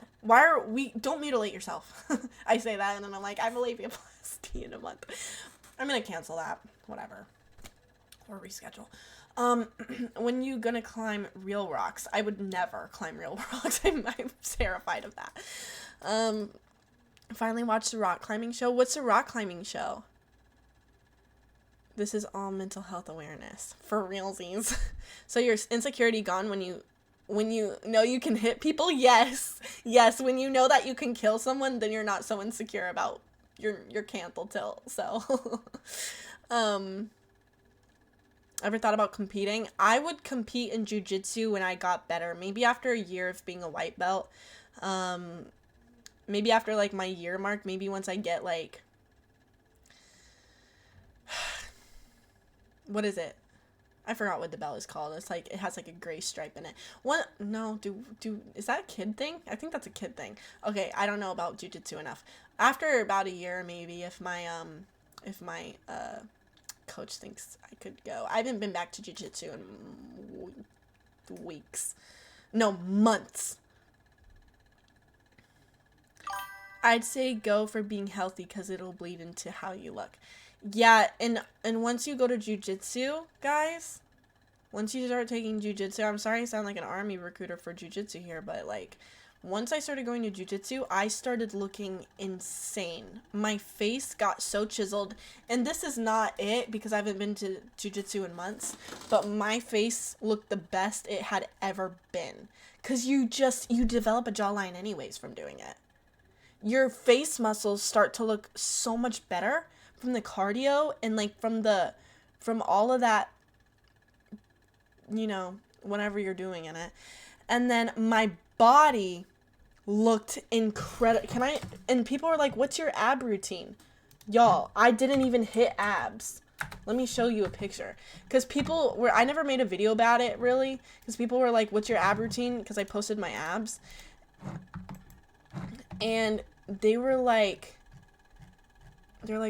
Don't mutilate yourself. I say that and then I'm like, I have a labiaplasty in a month. I'm gonna cancel that. Whatever. Or reschedule. When you gonna climb real rocks? I would never climb real rocks. I'm terrified of that. Finally watched the rock climbing show. What's a rock climbing show? This is all mental health awareness. For realsies. So your insecurity gone when you know you can hit people? Yes. When you know that you can kill someone, then you're not so insecure about your cantle tilt. So, ever thought about competing? I would compete in jiu-jitsu when I got better. Maybe after a year of being a white belt. Maybe after like my year mark. Maybe once I get like, what is it? I forgot what the belt is called. It's like, it has like a gray stripe in it. Is that a kid thing? I think that's a kid thing. Okay, I don't know about jiu-jitsu enough. After about a year, maybe, if my coach thinks I could go. I haven't been back to jiu-jitsu in weeks. No, months. I'd say go for being healthy because it'll bleed into how you look. Yeah, and once you go to jiu-jitsu, guys, once you start taking jiu-jitsu, I'm sorry I sound like an army recruiter for jiu-jitsu here, but like, once I started going to jiu-jitsu, I started looking insane. My face got so chiseled, and this is not it because I haven't been to jiu-jitsu in months, but my face looked the best it had ever been. Because you develop a jawline anyways from doing it. Your face muscles start to look so much better from the cardio and like from all of that, whenever you're doing in it. And then my body looked incredible. And people were like, what's your ab routine? Y'all, I didn't even hit abs. Let me show you a picture. Because I never made a video about it really. Because people were like, what's your ab routine? Because I posted my abs. And they're like,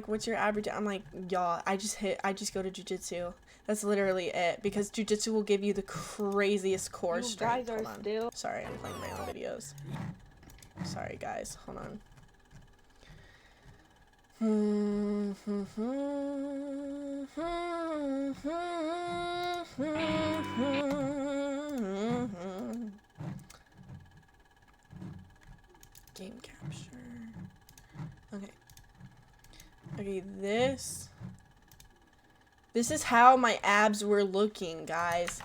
what's your ab routine? I'm like, y'all, I just go to jiu-jitsu. That's literally it. Because jiu-jitsu will give you the craziest core strength. Hold on. Sorry, I'm playing my own videos. Sorry, guys. Hold on. Game capture. Okay. Okay, this is how my abs were looking, guys.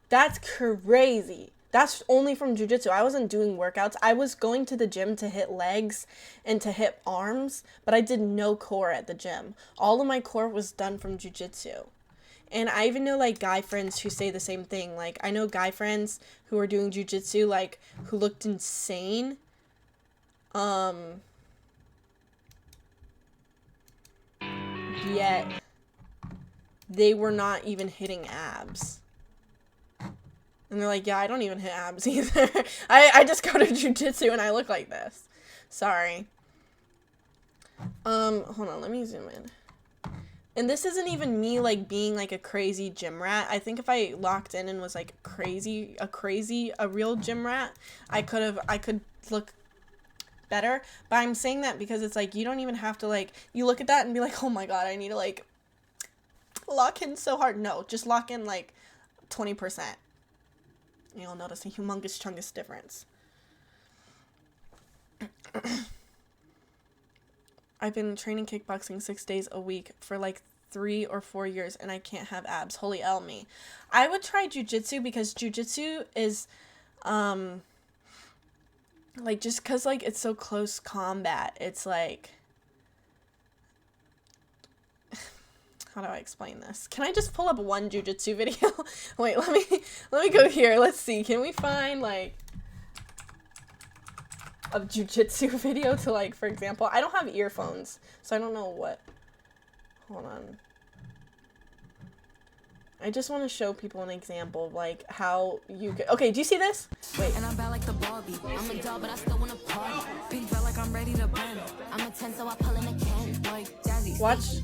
That's crazy. That's only from jujitsu. I wasn't doing workouts. I was going to the gym to hit legs and to hit arms, but I did no core at the gym. All of my core was done from jujitsu. And I even know, like, guy friends who say the same thing. Like, I know guy friends who are doing jujitsu, like, who looked insane. Yet they were not even hitting abs. And they're like, yeah, I don't even hit abs either. I just go to jujitsu and I look like this. Sorry. Hold on, let me zoom in. And this isn't even me, like, being, like, a crazy gym rat. I think if I locked in and was, like, a real gym rat, I could look better. But I'm saying that because it's, like, you don't even have to, like, you look at that and be like, oh my god, I need to, like, lock in so hard. No, just lock in, like, 20%. You'll notice a humongous chungus difference. I've been training kickboxing 6 days a week for like 3 or 4 years and I can't have abs. Holy L me. I would try jujitsu because jujitsu is, like, just cause, like, it's so close combat. It's like, how do I explain this? Can I just pull up one jujitsu video? Wait, let me go here. Let's see. Can we find, like, a jujitsu video to, like, for example, I don't have earphones, so I don't know what. Hold on. I just want to show people an example of, like, how you could. Okay, do you see this? Wait. And I'm bad like the Barbie. I'm a doll, but I still wanna party. Pink felt like I'm ready to burn. I'm a 10, so I pull in a can. Like Jazzy. Watch.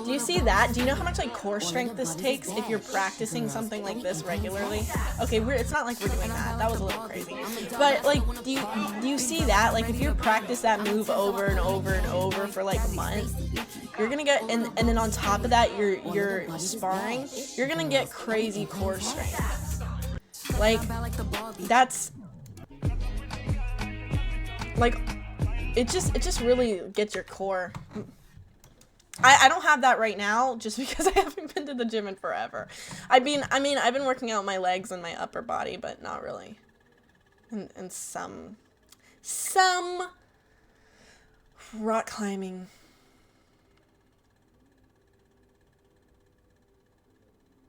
Do you see that? Do you know how much, like, core strength this takes if you're practicing something like this regularly? Okay, it's not like we're doing that. That was a little crazy. But, like, do you see that? Like, if you practice that move over and over and over for, like, months, you're gonna get, and then on top of that, you're sparring, you're gonna get crazy core strength. Like, that's, like, it just really gets your core. I don't have that right now just because I haven't been to the gym in forever. I mean, I've been working out my legs and my upper body, but not really. And some rock climbing.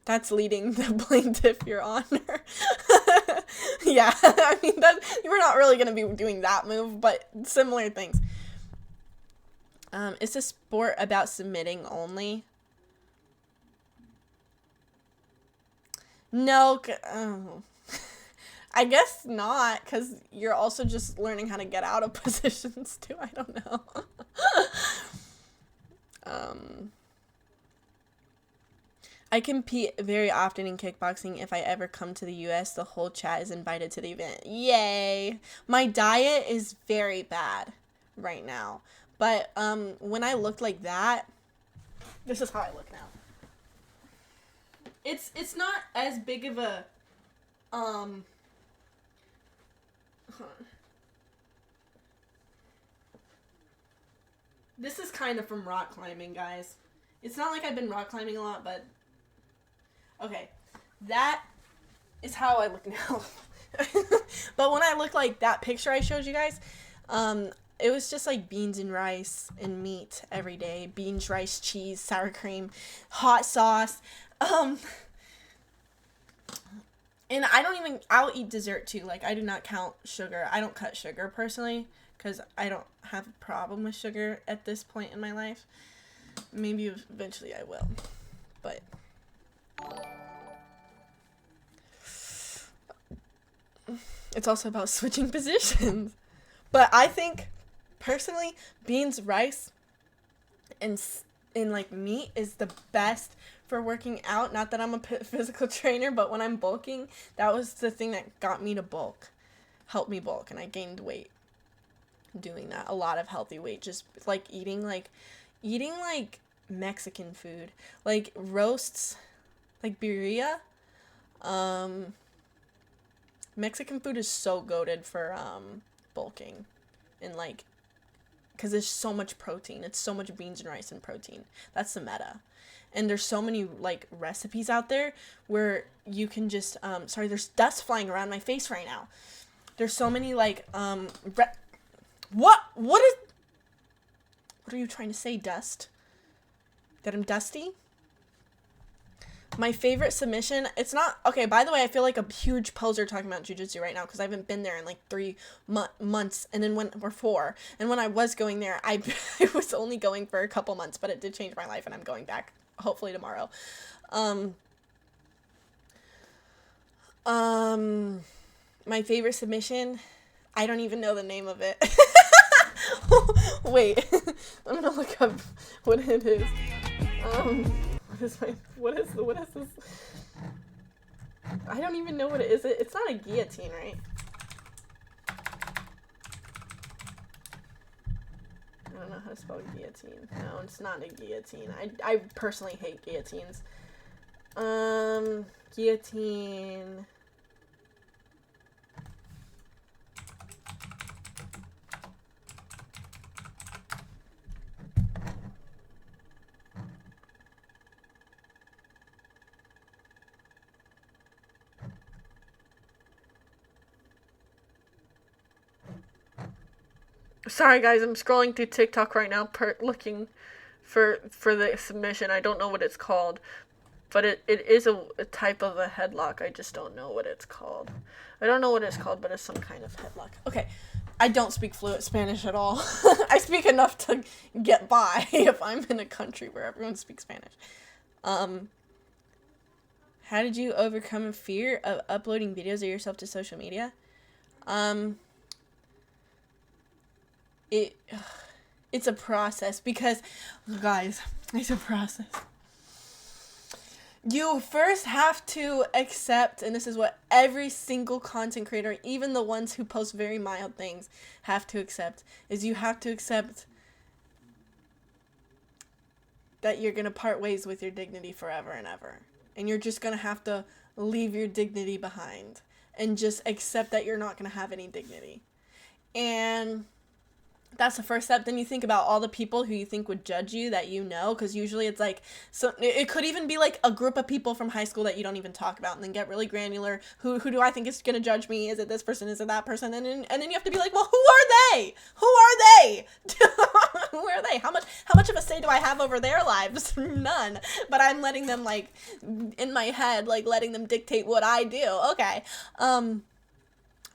That's leading the plaintiff, Your Honor. Yeah, I mean, we're not really going to be doing that move, but similar things. It's a sport about submitting only. No, I guess not, because you're also just learning how to get out of positions, too. I don't know. I compete very often in kickboxing. If I ever come to the US, the whole chat is invited to the event. Yay! My diet is very bad right now. But when I looked like that, this is how I look now. It's not as big of a This is kind of from rock climbing, guys. It's not like I've been rock climbing a lot, but okay. That is how I look now. But when I look like that picture I showed you guys, it was just like beans and rice and meat every day. Beans, rice, cheese, sour cream, hot sauce. And I'll eat dessert too. Like, I do not count sugar. I don't cut sugar personally because I don't have a problem with sugar at this point in my life. Maybe eventually I will. But it's also about switching positions. But I think personally, beans, rice, and like meat is the best for working out. Not that I'm a physical trainer, but when I'm bulking, that was the thing that got me to bulk, helped me bulk, and I gained weight doing that. A lot of healthy weight, just like eating Mexican food, like roasts, like birria. Mexican food is so goated for bulking and like because there's so much protein. It's so much beans and rice and protein. That's the meta. And there's so many, like, recipes out there where you can just, sorry, there's dust flying around my face right now. There's so many, like, what are you trying to say, Dust? That I'm dusty? My favorite submission, it's not, okay, by the way, I feel like a huge poser talking about jiu-jitsu right now because I haven't been there in like 3 months, and then or 4, and when I was going there, I was only going for a couple months, but it did change my life, and I'm going back, hopefully tomorrow. My favorite submission, I don't even know the name of it. Wait, I'm gonna look up what it is. What is this? I don't even know what it is. It's not a guillotine, right? I don't know how to spell guillotine. No, it's not a guillotine. I personally hate guillotines. Guillotine. Sorry guys, I'm scrolling through TikTok right now looking for the submission. I don't know what it's called, but it is a type of a headlock. I just don't know what it's called. I don't know what it's called, but it's some kind of headlock. Okay, I don't speak fluent Spanish at all. I speak enough to get by if I'm in a country where everyone speaks Spanish. How did you overcome fear of uploading videos of yourself to social media? It's a process because, guys, it's a process. You first have to accept, and this is what every single content creator, even the ones who post very mild things, have to accept, is you have to accept that you're going to part ways with your dignity forever and ever. And you're just going to have to leave your dignity behind and just accept that you're not going to have any dignity. And that's the first step. Then you think about all the people who you think would judge you that you know, because usually it's like, so it could even be like a group of people from high school that you don't even talk about, and then get really granular. Who do I think is gonna judge me? Is it this person? Is it that person? And then you have to be like, well, who are they? Who are they? Who are they? How much of a say do I have over their lives? None. But I'm letting them, like, in my head, like, letting them dictate what I do. Okay.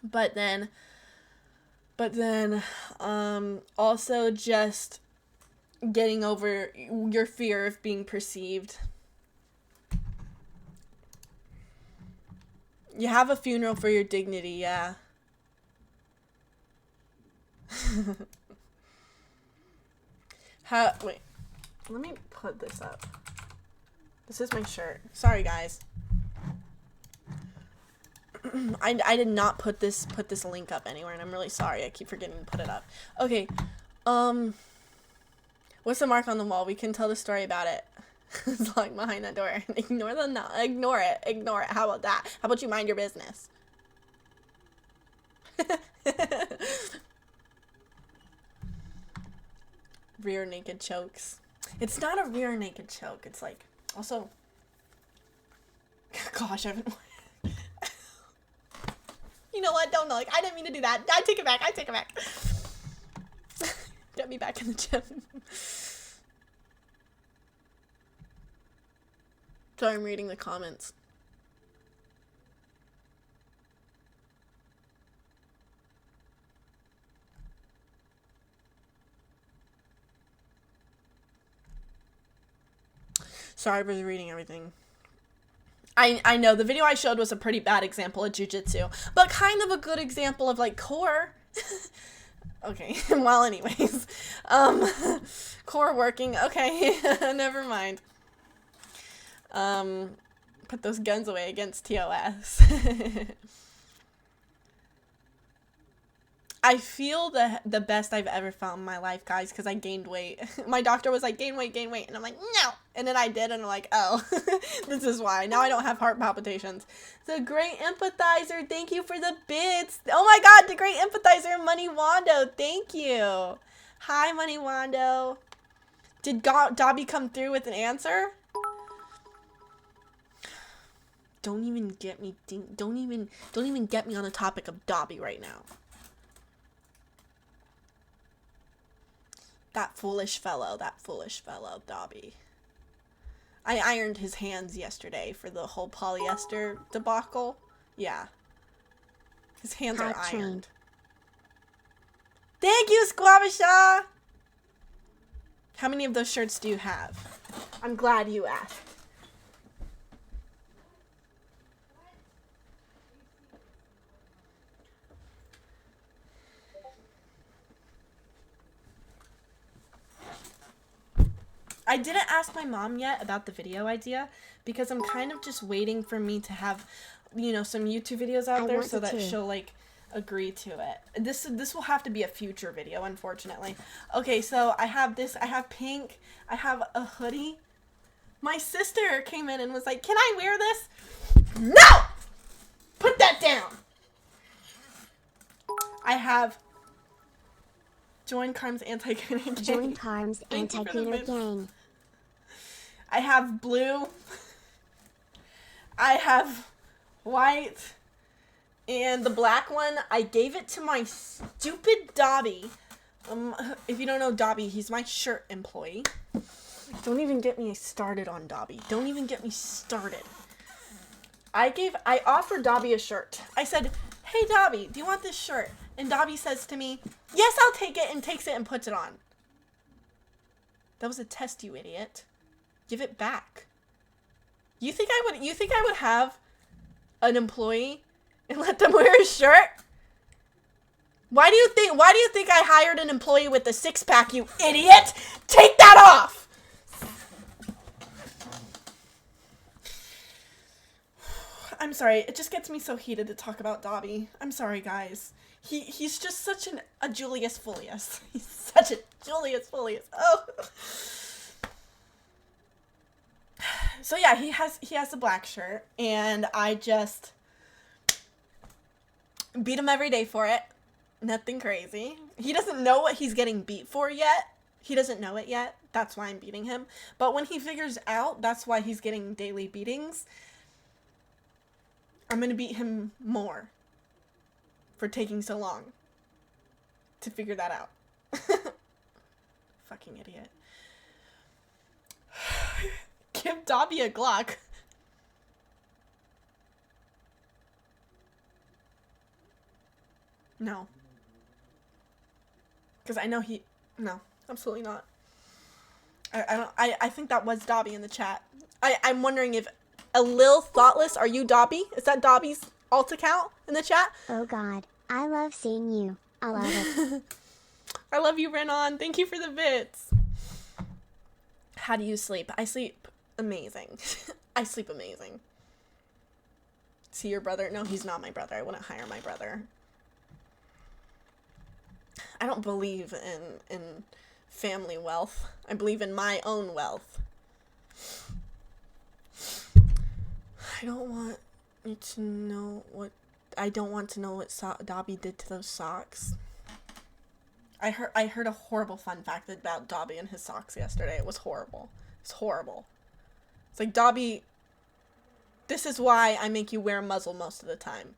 But then also just getting over your fear of being perceived. You have a funeral for your dignity, yeah. Wait, let me put this up. This is my shirt. Sorry, guys. I did not put this link up anywhere, and I'm really sorry. I keep forgetting to put it up. Okay, what's the mark on the wall? We can tell the story about it. It's like behind that door. Ignore it. How about that? How about you mind your business? Rear naked chokes. It's not a rear naked choke. It's like, also, gosh, I haven't. You know what? Don't know. Like, I didn't mean to do that. I take it back. Get me back in the gym. Sorry, I'm reading the comments. Sorry, I was reading everything. I know the video I showed was a pretty bad example of jiu-jitsu, but kind of a good example of, like, core. Okay, well, anyways, core working. Okay, never mind. Put those guns away against TOS. I feel the best I've ever felt in my life, guys, because I gained weight. My doctor was like, gain weight, and I'm like, no! And then I did, and I'm like, oh, this is why. Now I don't have heart palpitations. The Great Empathizer, thank you for the bits. Oh my god, the Great Empathizer, Money Wando, thank you. Hi, Money Wando. Did Dobby come through with an answer? Don't even get me. Don't even get me on the topic of Dobby right now. That foolish fellow, Dobby. I ironed his hands yesterday for the whole polyester debacle. Yeah. His hands are ironed. Thank you, Squabisha! How many of those shirts do you have? I'm glad you asked. I didn't ask my mom yet about the video idea because I'm kind of just waiting for me to have, you know, some YouTube videos out there so that she'll like agree to it. This will have to be a future video, unfortunately. Okay, so I have this. I have pink. I have a hoodie. My sister came in and was like, "Can I wear this?" No! Put that down. I have Join Carm's Anti-Gooner Gang. Join Carm's Anti-Gooner Gang. I have blue. I have white. And the black one, I gave it to my stupid Dobby. If you don't know Dobby, he's my shirt employee. Don't even get me started on Dobby. Don't even get me started. I offered Dobby a shirt. I said, "Hey Dobby, do you want this shirt?" And Dobby says to me, "Yes, I'll take it," and takes it and puts it on. That was a test, you idiot. Give it back. You think I would have an employee and let them wear a shirt? Why do you think I hired an employee with a six-pack, you idiot? Take that off! I'm sorry, it just gets me so heated to talk about Dobby. I'm sorry, guys. He's just such a Julius Folius. He's such a Julius Folius. Oh. So yeah, he has a black shirt, and I just beat him every day for it. Nothing crazy. He doesn't know what he's getting beat for yet. He doesn't know it yet. That's why I'm beating him. But when he figures out that's why he's getting daily beatings, I'm gonna beat him more for taking so long to figure that out. Fucking idiot. Give Dobby a Glock. No. Because I know he... No, absolutely not. I think that was Dobby in the chat. I'm wondering if a Lil Thoughtless, are you Dobby? Is that Dobby's alt account in the chat? Oh god, I love seeing you. I love it. I love you, Renan. Thank you for the bits. How do you sleep? I sleep amazing. I sleep amazing. See your brother? No, he's not my brother. I wouldn't hire my brother. I don't believe in family wealth. I believe in my own wealth. I don't want you to know what... I don't want to know what Dobby did to those socks. I heard a horrible fun fact about Dobby and his socks yesterday. It was horrible. It's horrible. It's like, Dobby, this is why I make you wear a muzzle most of the time.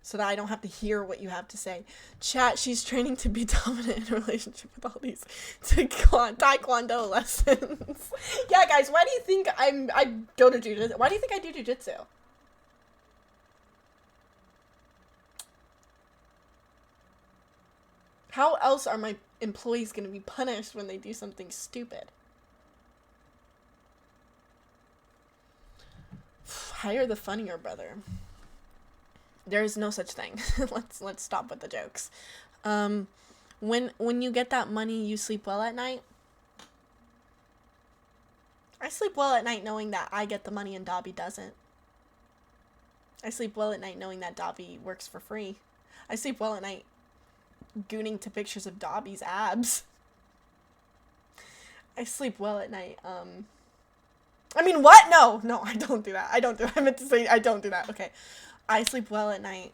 So that I don't have to hear what you have to say. Chat, she's training to be dominant in a relationship with all these taekwondo lessons. Yeah, guys, why do you think I go to jujitsu? Why do you think I do jujitsu? How else are my employees going to be punished when they do something stupid? Hire the funnier brother. There is no such thing. Let's stop with the jokes. When you get that money, you sleep well at night. I sleep well at night knowing that I get the money and Dobby doesn't. I sleep well at night knowing that Dobby works for free. I sleep well at night gooning to pictures of Dobby's abs. I sleep well at night. I mean, what? No, I don't do that. I meant to say I don't do that. Okay. I sleep well at night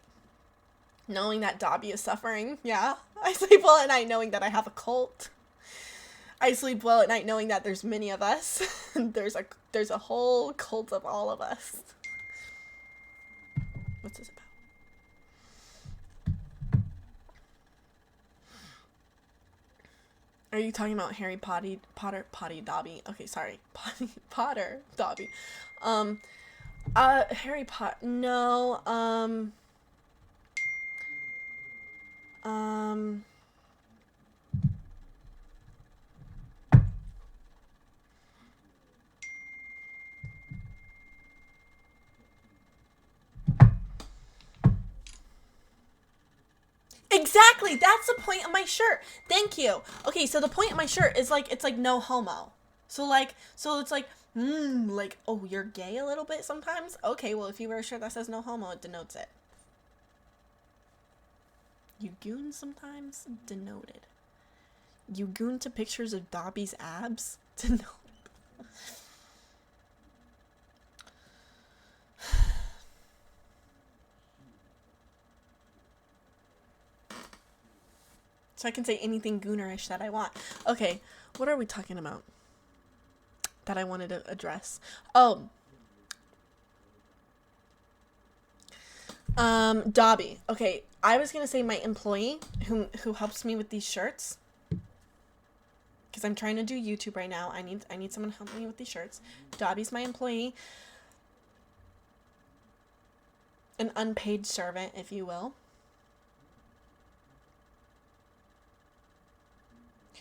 Knowing that Dobby is suffering. Yeah. I sleep well at night knowing that I have a cult. I sleep well at night knowing that there's many of us. there's a whole cult of all of us. What's this about? Are you talking about Harry Potter Dobby? Okay, sorry. Potter Dobby. Harry Potter. No. Exactly. That's the point of my shirt. Thank you. Okay, so the point of my shirt is like it's like no homo. So it's like like, oh, you're gay a little bit sometimes? Okay, well, if you wear a shirt that says no homo, it denotes it. You goon sometimes? Denoted. You goon to pictures of Dobby's abs? Denoted. So I can say anything goonerish that I want. Okay, what are we talking about that I wanted to address? Oh. Dobby. Okay, I was gonna say my employee who helps me with these shirts. Because I'm trying to do YouTube right now. I need someone to help me with these shirts. Dobby's my employee. An unpaid servant, if you will.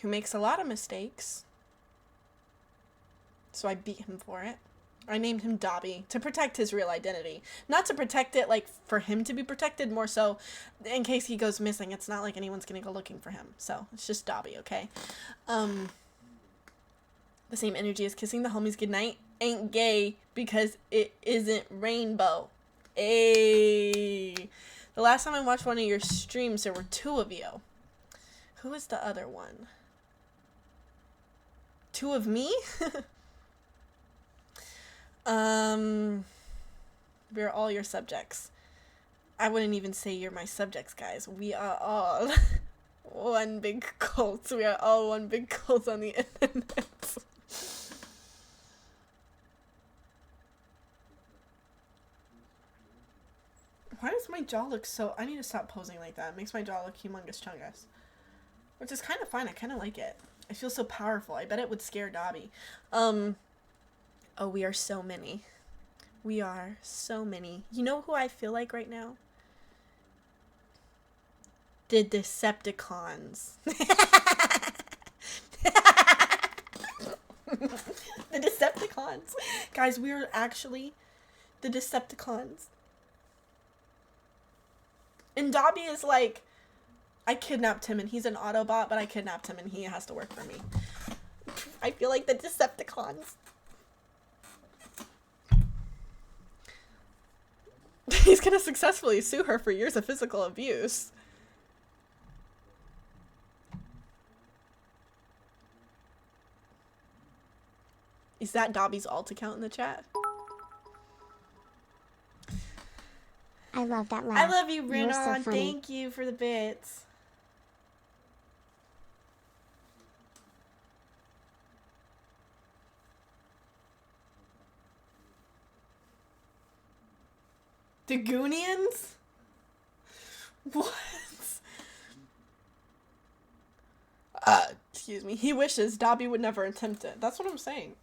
Who makes a lot of mistakes. So I beat him for it. I named him Dobby to protect his real identity. Not to protect it, like, for him to be protected, more so in case he goes missing. It's not like anyone's gonna go looking for him. So, it's just Dobby, okay? The same energy as kissing the homies goodnight ain't gay because it isn't rainbow. Ayy. The last time I watched one of your streams, there were 2 of you. Who is the other one? 2 of me? We're all your subjects. I wouldn't even say you're my subjects, guys. We are all one big cult. We are all one big cult on the internet. Why does my jaw look so... I need to stop posing like that. It makes my jaw look humongous chungus. Which is kind of fine. I kind of like it. I feel so powerful. I bet it would scare Dobby. Oh, we are so many. We are so many. You know who I feel like right now? The Decepticons. The Decepticons. Guys, we are actually the Decepticons. And Dobby is like, I kidnapped him and he's an Autobot, but I kidnapped him and he has to work for me. I feel like the Decepticons. He's gonna successfully sue her for years of physical abuse. Is that Dobby's alt account in the chat? I love that laugh. I love you, You're Renan. so funny. Thank you for the bits. The Goonians? What? Excuse me. He wishes Dobby would never attempt it. That's what I'm saying.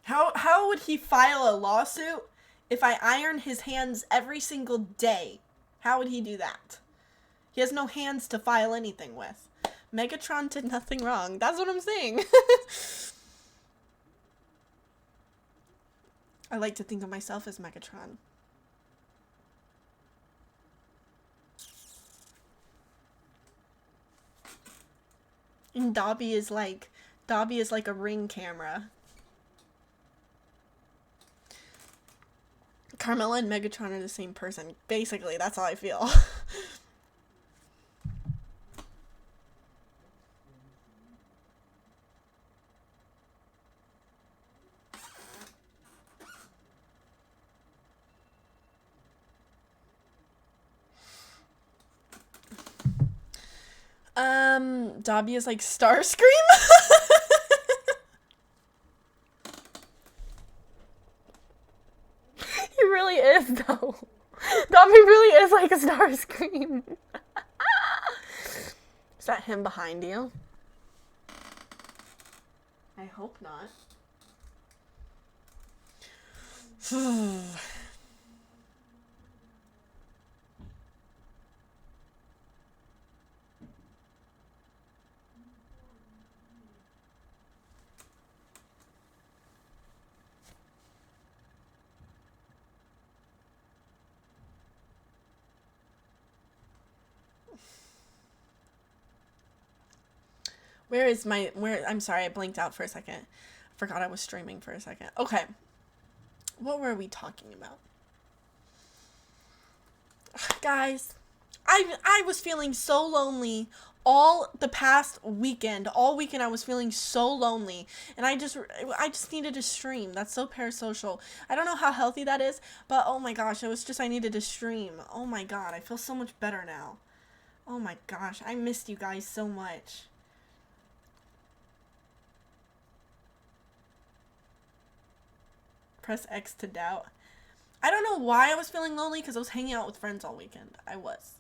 How would he file a lawsuit if I iron his hands every single day? How would he do that? He has no hands to file anything with. Megatron did nothing wrong. That's what I'm saying. I like to think of myself as Megatron. And Dobby is like a Ring camera. Carmella and Megatron are the same person. Basically, that's how I feel. Dobby is like Starscream. He really is though. Dobby really is like a Starscream. Is that him behind you? I hope not. I'm sorry, I blinked out for a second. Forgot I was streaming for a second. Okay. What were we talking about? Guys, I was feeling so lonely all the past weekend. All weekend I was feeling so lonely, and I just needed to stream. That's so parasocial. I don't know how healthy that is, but oh my gosh, it was just I needed to stream. Oh my god, I feel so much better now. Oh my gosh, I missed you guys so much. Press X to doubt. I don't know why I was feeling lonely, because I was hanging out with friends all weekend. I was.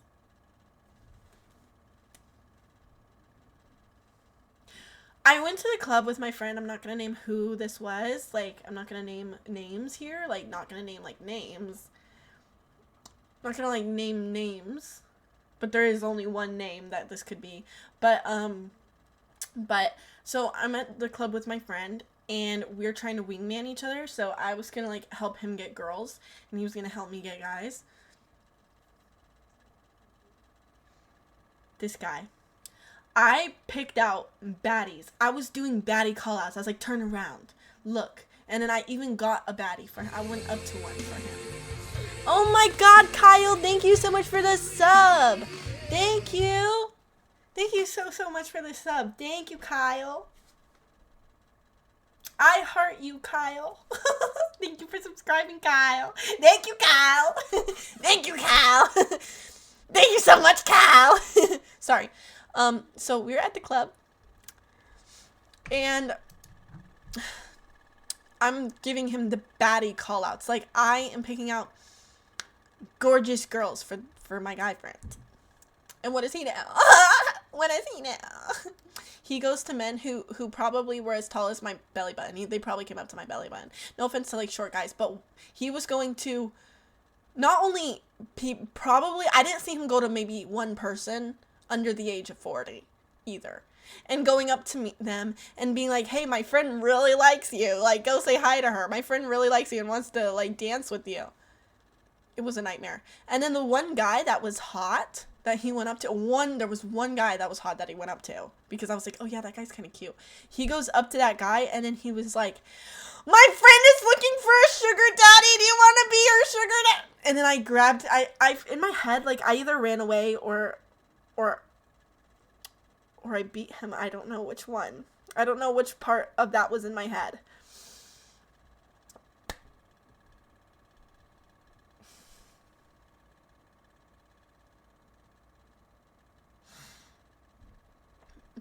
I went to the club with my friend. I'm not going to name who this was. Like, I'm not going to name names here. Like, not going to name, like, names. I'm not going to, like, name names. But there is only one name that this could be. But, so I'm at the club with my friend, and we're trying to wingman each other, so I was gonna, like, help him get girls, and he was gonna help me get guys. This guy. I picked out baddies. I was doing baddie callouts. I was like, turn around, look. And then I even got a baddie for him. I went up to one for him. Oh my god, Kyle, thank you so much for the sub. Thank you. Thank you so much for the sub. Thank you, Kyle. I heart you, Kyle. Thank you for subscribing, Kyle. Thank you, Kyle. Thank you, Kyle. Thank you so much, Kyle. Sorry. So we were at the club, and I'm giving him the baddie call-outs. Like, I am picking out gorgeous girls for my guy friend. And what does he now? What does he now? He goes to men who probably were as tall as my belly button. They probably came up to my belly button. No offense to, like, short guys, but he was going to not only probably, I didn't see him go to maybe one person under the age of 40 either. And going up to them and being like, hey, my friend really likes you. Like, go say hi to her. My friend really likes you and wants to, like, dance with you. It was a nightmare. And then the one guy that was hot that he went up to, there was one guy that was hot that he went up to, because I was like, oh yeah, that guy's kind of cute. He goes up to that guy, and then he was like, my friend is looking for a sugar daddy. Do you want to be her sugar daddy? And then I grabbed, I in my head, like, I either ran away or I beat him. I don't know which one. I don't know which part of that was in my head.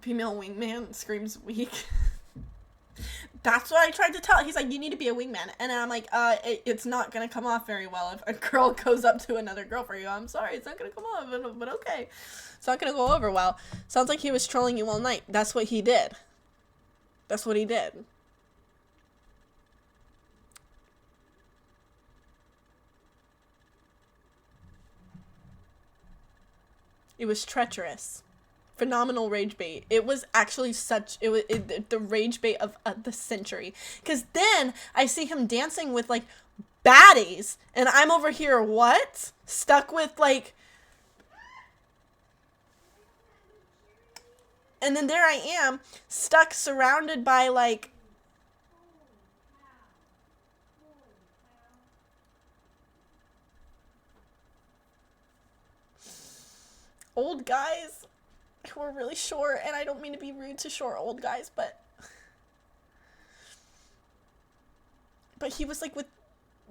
Female wingman screams weak. That's what I tried to tell. He's like, you need to be a wingman. And I'm like, it's not going to come off very well if a girl goes up to another girl for you. I'm sorry, it's not going to come off, but okay. It's not going to go over well. Sounds like he was trolling you all night. That's what he did. That's what he did. It was treacherous. Phenomenal rage bait. It was actually the rage bait of the century. Because then I see him dancing with, like, baddies, and I'm over here, what? Stuck with, like... And then there I am, stuck, surrounded by, like... old guys who are really short, and I don't mean to be rude to short old guys, but he was, like, with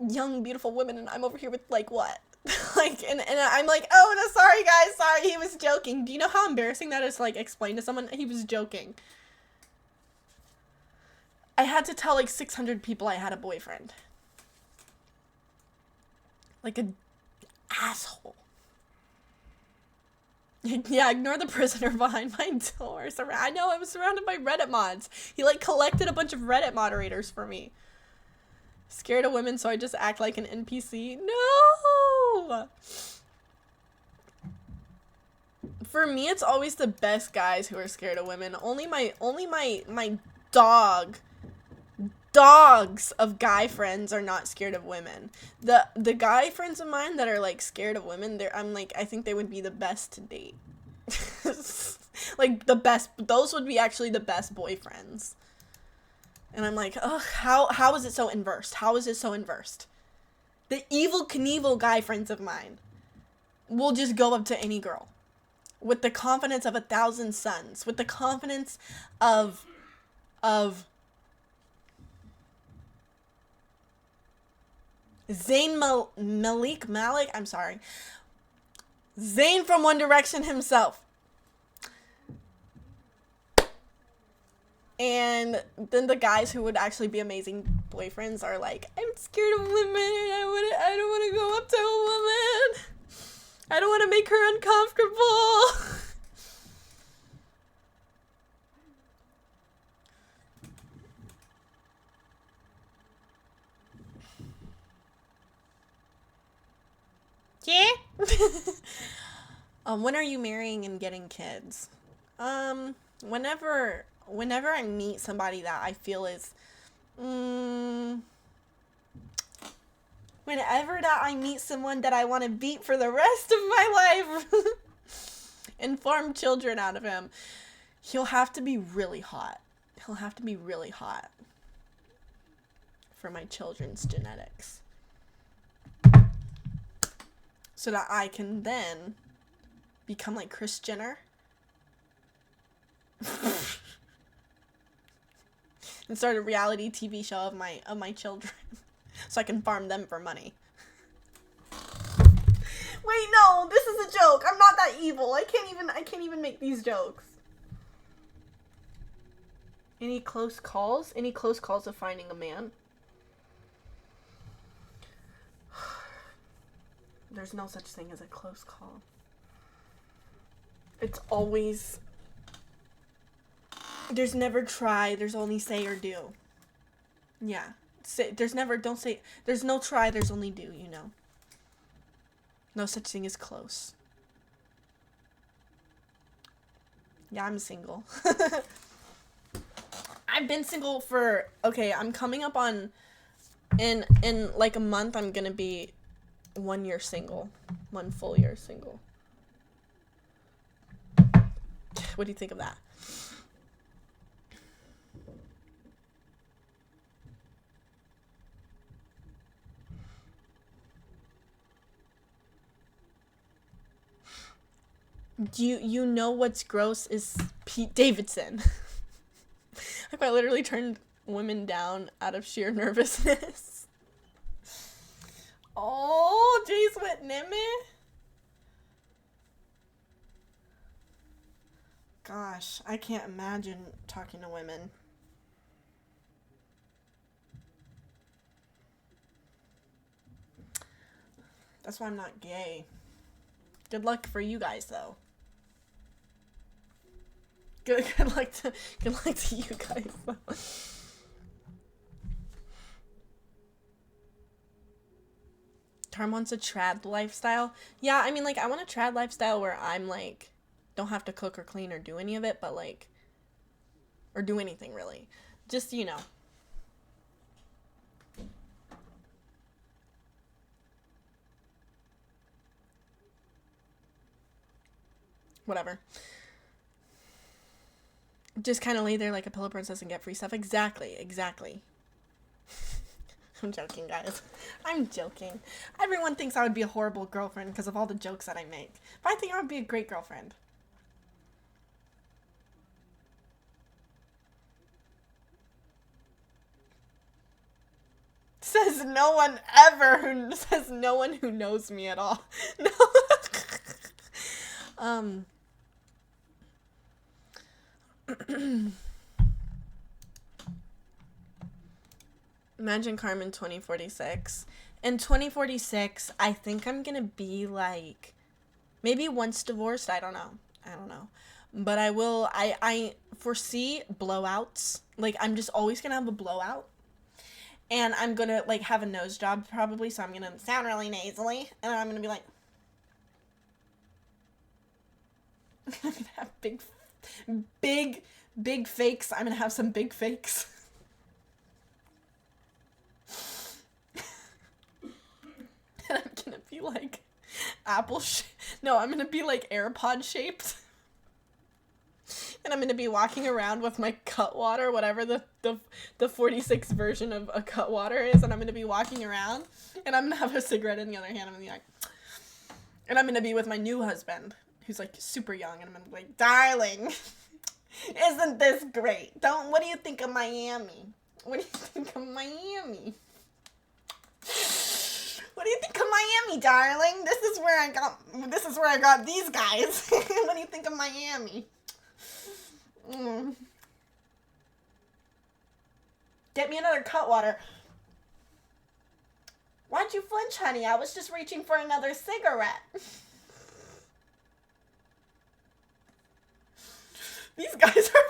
young, beautiful women, and I'm over here with, like, what? Like, and I'm like, oh, no, sorry, guys, sorry, he was joking. Do you know how embarrassing that is to, like, explain to someone he was joking? I had to tell, like, 600 people I had a boyfriend. Like an asshole. Yeah, ignore the prisoner behind my door. I know, I was surrounded by Reddit mods. He, like, collected a bunch of Reddit moderators for me. Scared of women, so I just act like an NPC. No! For me, it's always the best guys who are scared of women. Only my dogs of guy friends are not scared of women. The guy friends of mine that are, like, scared of women, I'm like, I think they would be the best to date. Like, the best, those would be actually the best boyfriends. And I'm like, ugh, how is it so inversed? How is it so inversed? The Evel Knievel guy friends of mine will just go up to any girl with the confidence of 1,000 suns, with the confidence of Zayn Malik, I'm sorry. Zayn from One Direction himself. And then the guys who would actually be amazing boyfriends are like, I'm scared of women. I don't want to go up to a woman. I don't want to make her uncomfortable. Yeah. When are you marrying and getting kids? Whenever I meet somebody that I feel is, whenever that I meet someone that I want to beat for the rest of my life and farm children out of him, he'll have to be really hot. He'll have to be really hot for my children's genetics. So that I can then become like Kris Jenner. And start a reality TV show of my children. So I can farm them for money. Wait, no, this is a joke. I'm not that evil. I can't even make these jokes. Any close calls? Any close calls of finding a man? There's no such thing as a close call. It's always... There's never try, there's only say or do. Yeah. There's no try, there's only do, you know. No such thing as close. Yeah, I'm single. I've been single for... Okay, I'm coming up on... In like a month, I'm gonna be 1 year single. 1 full year single. What do you think of that? You know what's gross is Pete Davidson. I quite literally turned women down out of sheer nervousness. Oh, jeez, what name? Gosh, I can't imagine talking to women. That's why I'm not gay. Good luck for you guys, though. Good luck to you guys, though. Tarm wants a trad lifestyle. Yeah, I mean, like, I want a trad lifestyle where I'm, like, don't have to cook or clean or do any of it, but, like, or do anything, really. Just, you know. Whatever. Just kind of lay there like a pillow princess and get free stuff. Exactly. I'm joking, guys. I'm joking. Everyone thinks I would be a horrible girlfriend because of all the jokes that I make. But I think I would be a great girlfriend. Says no one ever who says no one who knows me at all. No. Imagine Carmen 2046. In 2046, I think I'm gonna be like, maybe once divorced, I don't know. But I foresee blowouts. Like, I'm just always gonna have a blowout. And I'm gonna, like, have a nose job probably, so I'm gonna sound really nasally. And I'm gonna be like, I'm gonna have big fakes. I'm gonna have some big fakes. And I'm gonna be like I'm gonna be like AirPod shaped. And I'm gonna be walking around with my Cutwater, whatever the 46 version of a Cutwater is, and I'm gonna be walking around, and I'm gonna have a cigarette in the other hand. I'm gonna be like, and I'm gonna be with my new husband, who's like super young, and I'm gonna be like, darling, isn't this great? What do you think of Miami? What do you think of Miami? What do you think of Miami, darling? This is where I got these guys. What do you think of Miami? Get me another Cutwater. Why'd you flinch, honey? I was just reaching for another cigarette. These guys are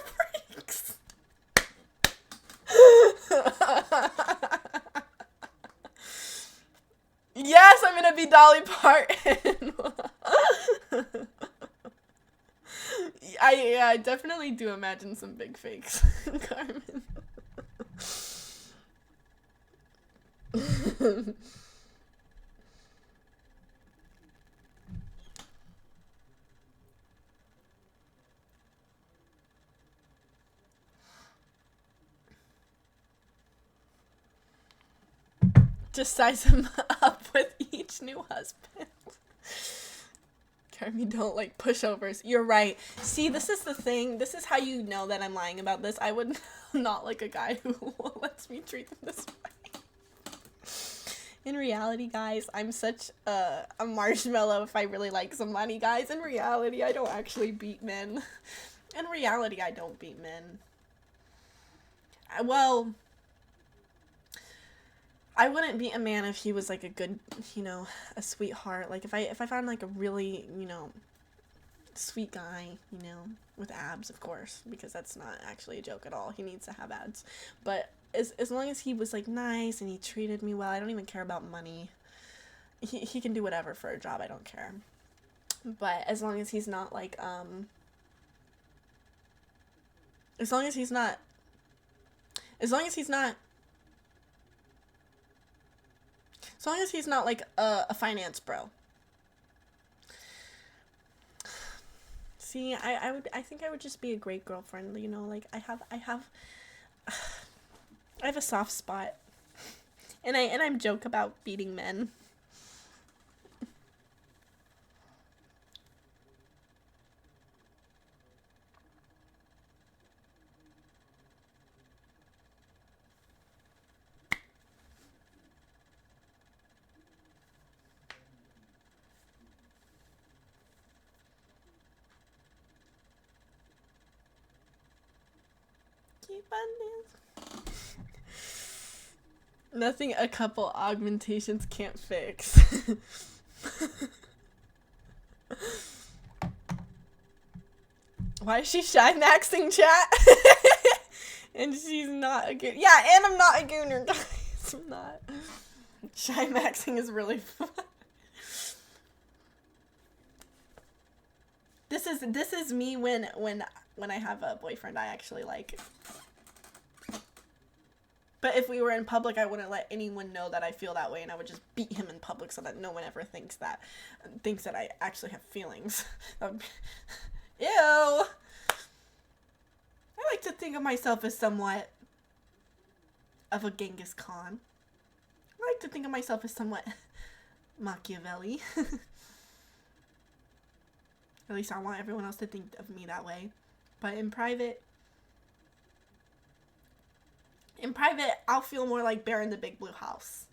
freaks. Yes, I'm gonna be Dolly Parton. I definitely do imagine some big fakes, Carmen. Just size him up with each new husband. Carmen, don't like pushovers. You're right. See, this is the thing. This is how you know that I'm lying about this. I would not like a guy who lets me treat them this way. In reality, guys, I'm such a marshmallow if I really like somebody. Guys, in reality, I don't actually beat men. In reality, I don't beat men. Well, I wouldn't beat a man if he was like a good, a sweetheart. Like if I found like a really, sweet guy, with abs, of course, because that's not actually a joke at all. He needs to have abs. But as long as he was like nice and he treated me well, I don't even care about money. He can do whatever for a job, I don't care. But as long as he's not like as long as he's not like a finance bro. See, I think I would just be a great girlfriend, like I have a soft spot. And I joke about beating men. Nothing a couple augmentations can't fix. Why is she shy maxing, chat? And she's not a goon. Yeah, and I'm not a gooner, guys. I'm not. Shy maxing is really fun. This is me when I have a boyfriend I actually like. But if we were in public, I wouldn't let anyone know that I feel that way, and I would just beat him in public so that no one ever thinks that I actually have feelings. Ew. I like to think of myself as somewhat of a Genghis Khan. I like to think of myself as somewhat Machiavelli. At least I want everyone else to think of me that way. But in private, In private, I'll feel more like Bear in the Big Blue House.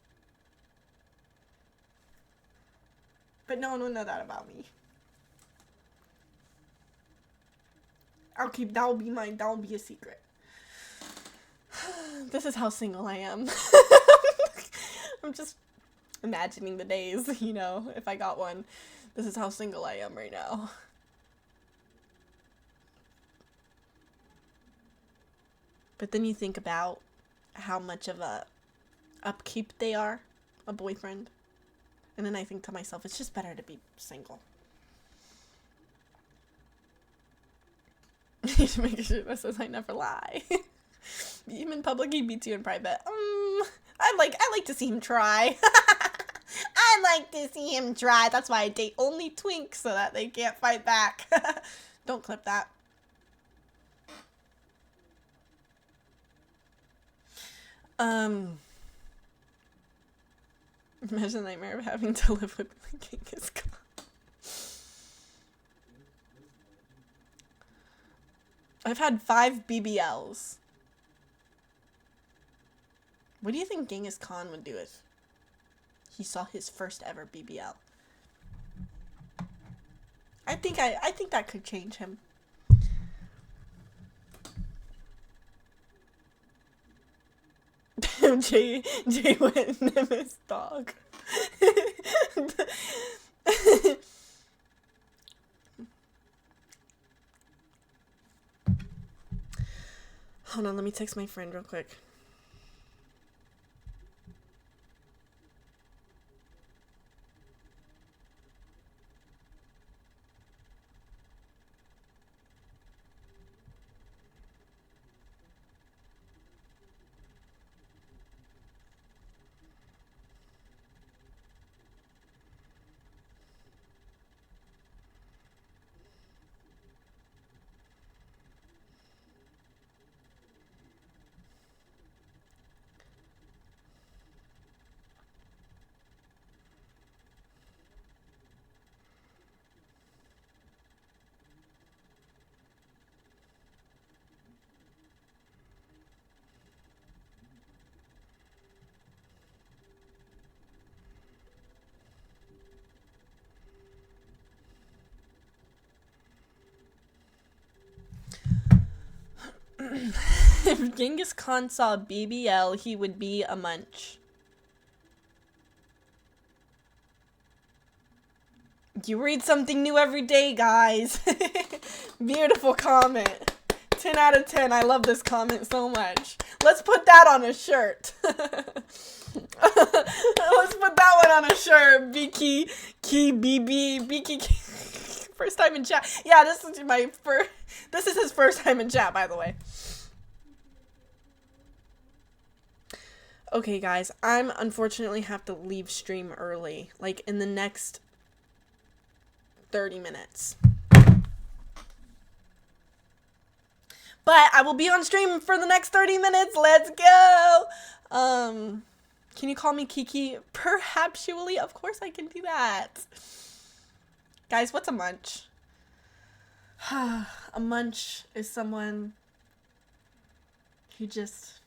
But no one will know that about me. That will be a secret. This is how single I am. I'm just imagining the days, you know, if I got one. This is how single I am right now. But then you think about how much of a upkeep they are, a boyfriend. And then I think to myself, it's just better to be single. Making sure that says I never lie. Beat him in public, he beats you in private. I like to see him try. I like to see him try. That's why I date only twinks so that they can't fight back. Don't clip that. Imagine the nightmare of having to live with Genghis Khan. I've had 5 BBLs. What do you think Genghis Khan would do if he saw his first ever BBL? I think that could change him. Jay went and named his dog. Hold on, let me text my friend real quick. If Genghis Khan saw BBL, he would be a munch. You read something new every day, guys. Beautiful comment. 10 out of 10. I love this comment so much. Let's put that on a shirt. Let's put that one on a shirt. Biki, Ki, BB, Biki. First time in chat. Yeah, this is his first time in chat, by the way. Okay, guys, I'm unfortunately have to leave stream early, like in the next 30 minutes. But I will be on stream for the next 30 minutes. Let's go. Can you call me Kiki? Perhapsually, of course I can do that. Guys, what's a munch? A munch is someone who just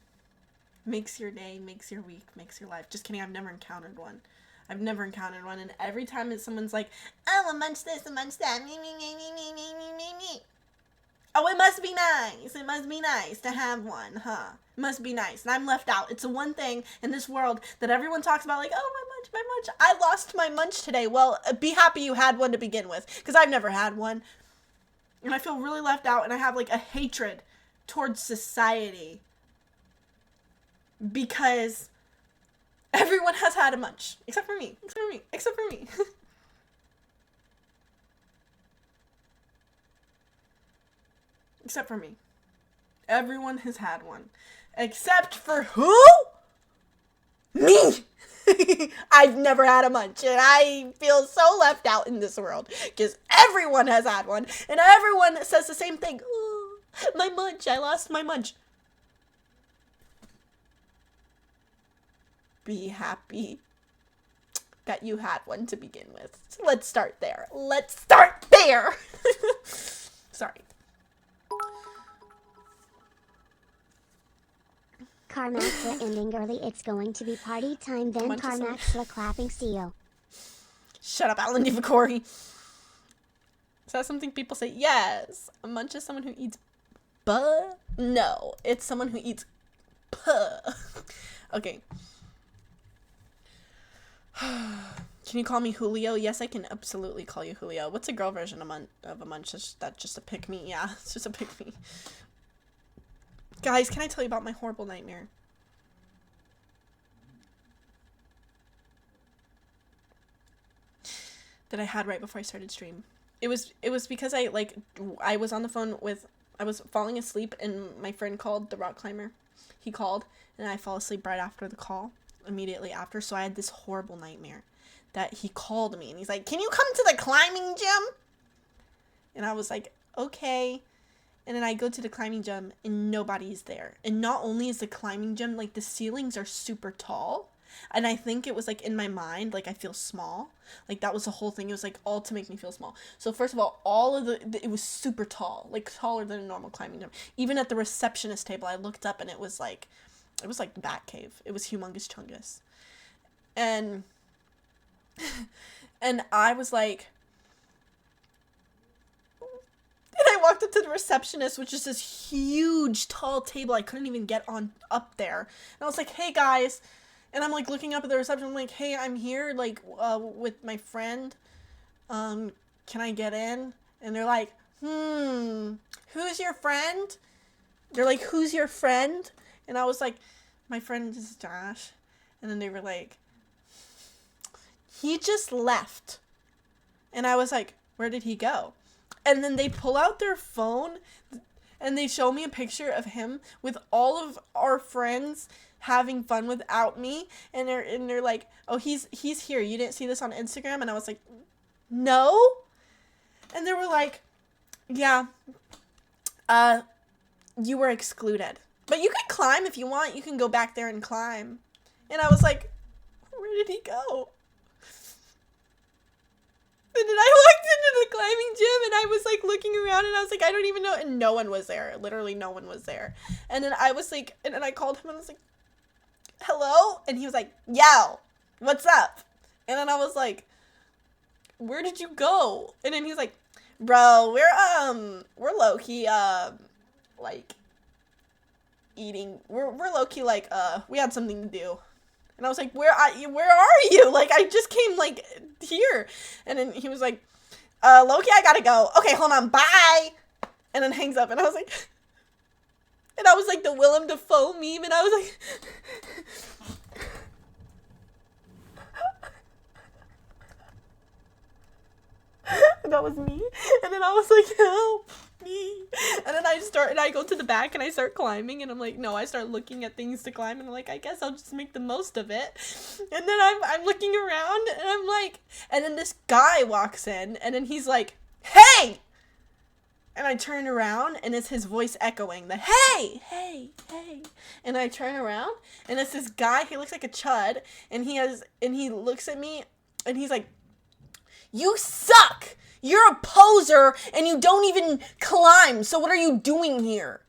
makes your day, makes your week, makes your life. Just kidding, I've never encountered one. And every time someone's like, oh, a munch this, a munch that, me. Oh, it must be nice. It must be nice to have one, huh? It must be nice. And I'm left out. It's the one thing in this world that everyone talks about, like, oh, my munch, my munch. I lost my munch today. Well, be happy you had one to begin with, because I've never had one. And I feel really left out, and I have, like, a hatred towards society. Because everyone has had a munch. Except for me. Except for me. Except for me. Everyone has had one. Except for who? Me! I've never had a munch, and I feel so left out in this world. Because everyone has had one, and everyone says the same thing. Oh, my munch, I lost my munch. Be happy that you had one to begin with. So let's start there. Sorry. Carmaxla ending early. It's going to be party time. Then Munch is so- Carmaxla clapping seal. Shut up, Alan DeVacori. Is that something people say? Yes. A munch is someone who eats buh? No, it's someone who eats puh. Okay. Can you call me Julio? Yes, I can absolutely call you Julio. What's a girl version of a munch? That's just a pick me. Yeah, it's just a pick me. Guys, can I tell you about my horrible nightmare? That I had right before I started stream. It was because I was on the phone with, I was falling asleep and my friend called, the rock climber. He called and I fall asleep right after the call, immediately after. So I had this horrible nightmare that he called me and he's like, "Can you come to the climbing gym?" And I was like, "Okay." And then I go to the climbing gym and nobody's there. And not only is the climbing gym, like the ceilings are super tall. And I think it was like in my mind, like I feel small. Like that was the whole thing. It was like all to make me feel small. So first of all of it was super tall, like taller than a normal climbing gym. Even at the receptionist table, I looked up and it was like Batcave. It was humongous chungus. And I was like, and I walked up to the receptionist, which is this huge, tall table. I couldn't even get on up there. And I was like, "Hey, guys." And I'm, like, looking up at the reception. I'm like, "Hey, I'm here, like, with my friend. Can I get in?" And they're like, "Who's your friend?" They're like, "Who's your friend?" And I was like, "My friend is Josh." And then they were like, "He just left." And I was like, "Where did he go?" And then they pull out their phone and they show me a picture of him with all of our friends having fun without me. And they're like, "Oh, he's here. You didn't see this on Instagram?" And I was like, "No." And they were like, "Yeah, you were excluded. But you can climb if you want. You can go back there and climb." And I was like, "Where did he go?" And then I walked into the climbing gym and I was like looking around and I was like, "I don't even know." And no one was there. Literally no one was there. And then I was like, and then I called him and I was like, "Hello?" And he was like, "Yo, what's up?" And then I was like, "Where did you go?" And then he was like, "Bro, we're low-key, like, eating. We're low-key, like, we had something to do." And I was like, where are you? Like, I just came, like, here. And then he was like, "Loki, I gotta go. Okay, hold on, bye." And then hangs up. And I was like, and I was like the Willem Dafoe meme. And I was like, and that was me. And then I was like, "Help me." And then I go to the back and I start climbing and I'm like, no, I start looking at things to climb and I'm like, I guess I'll just make the most of it. And then I'm looking around and I'm like, and then this guy walks in and then he's like, "Hey!" And I turn around and it's his voice echoing the "Hey, hey, hey." And I turn around and it's this guy, he looks like a chud, and he looks at me and he's like, "You suck! You're a poser and you don't even climb, so what are you doing here?"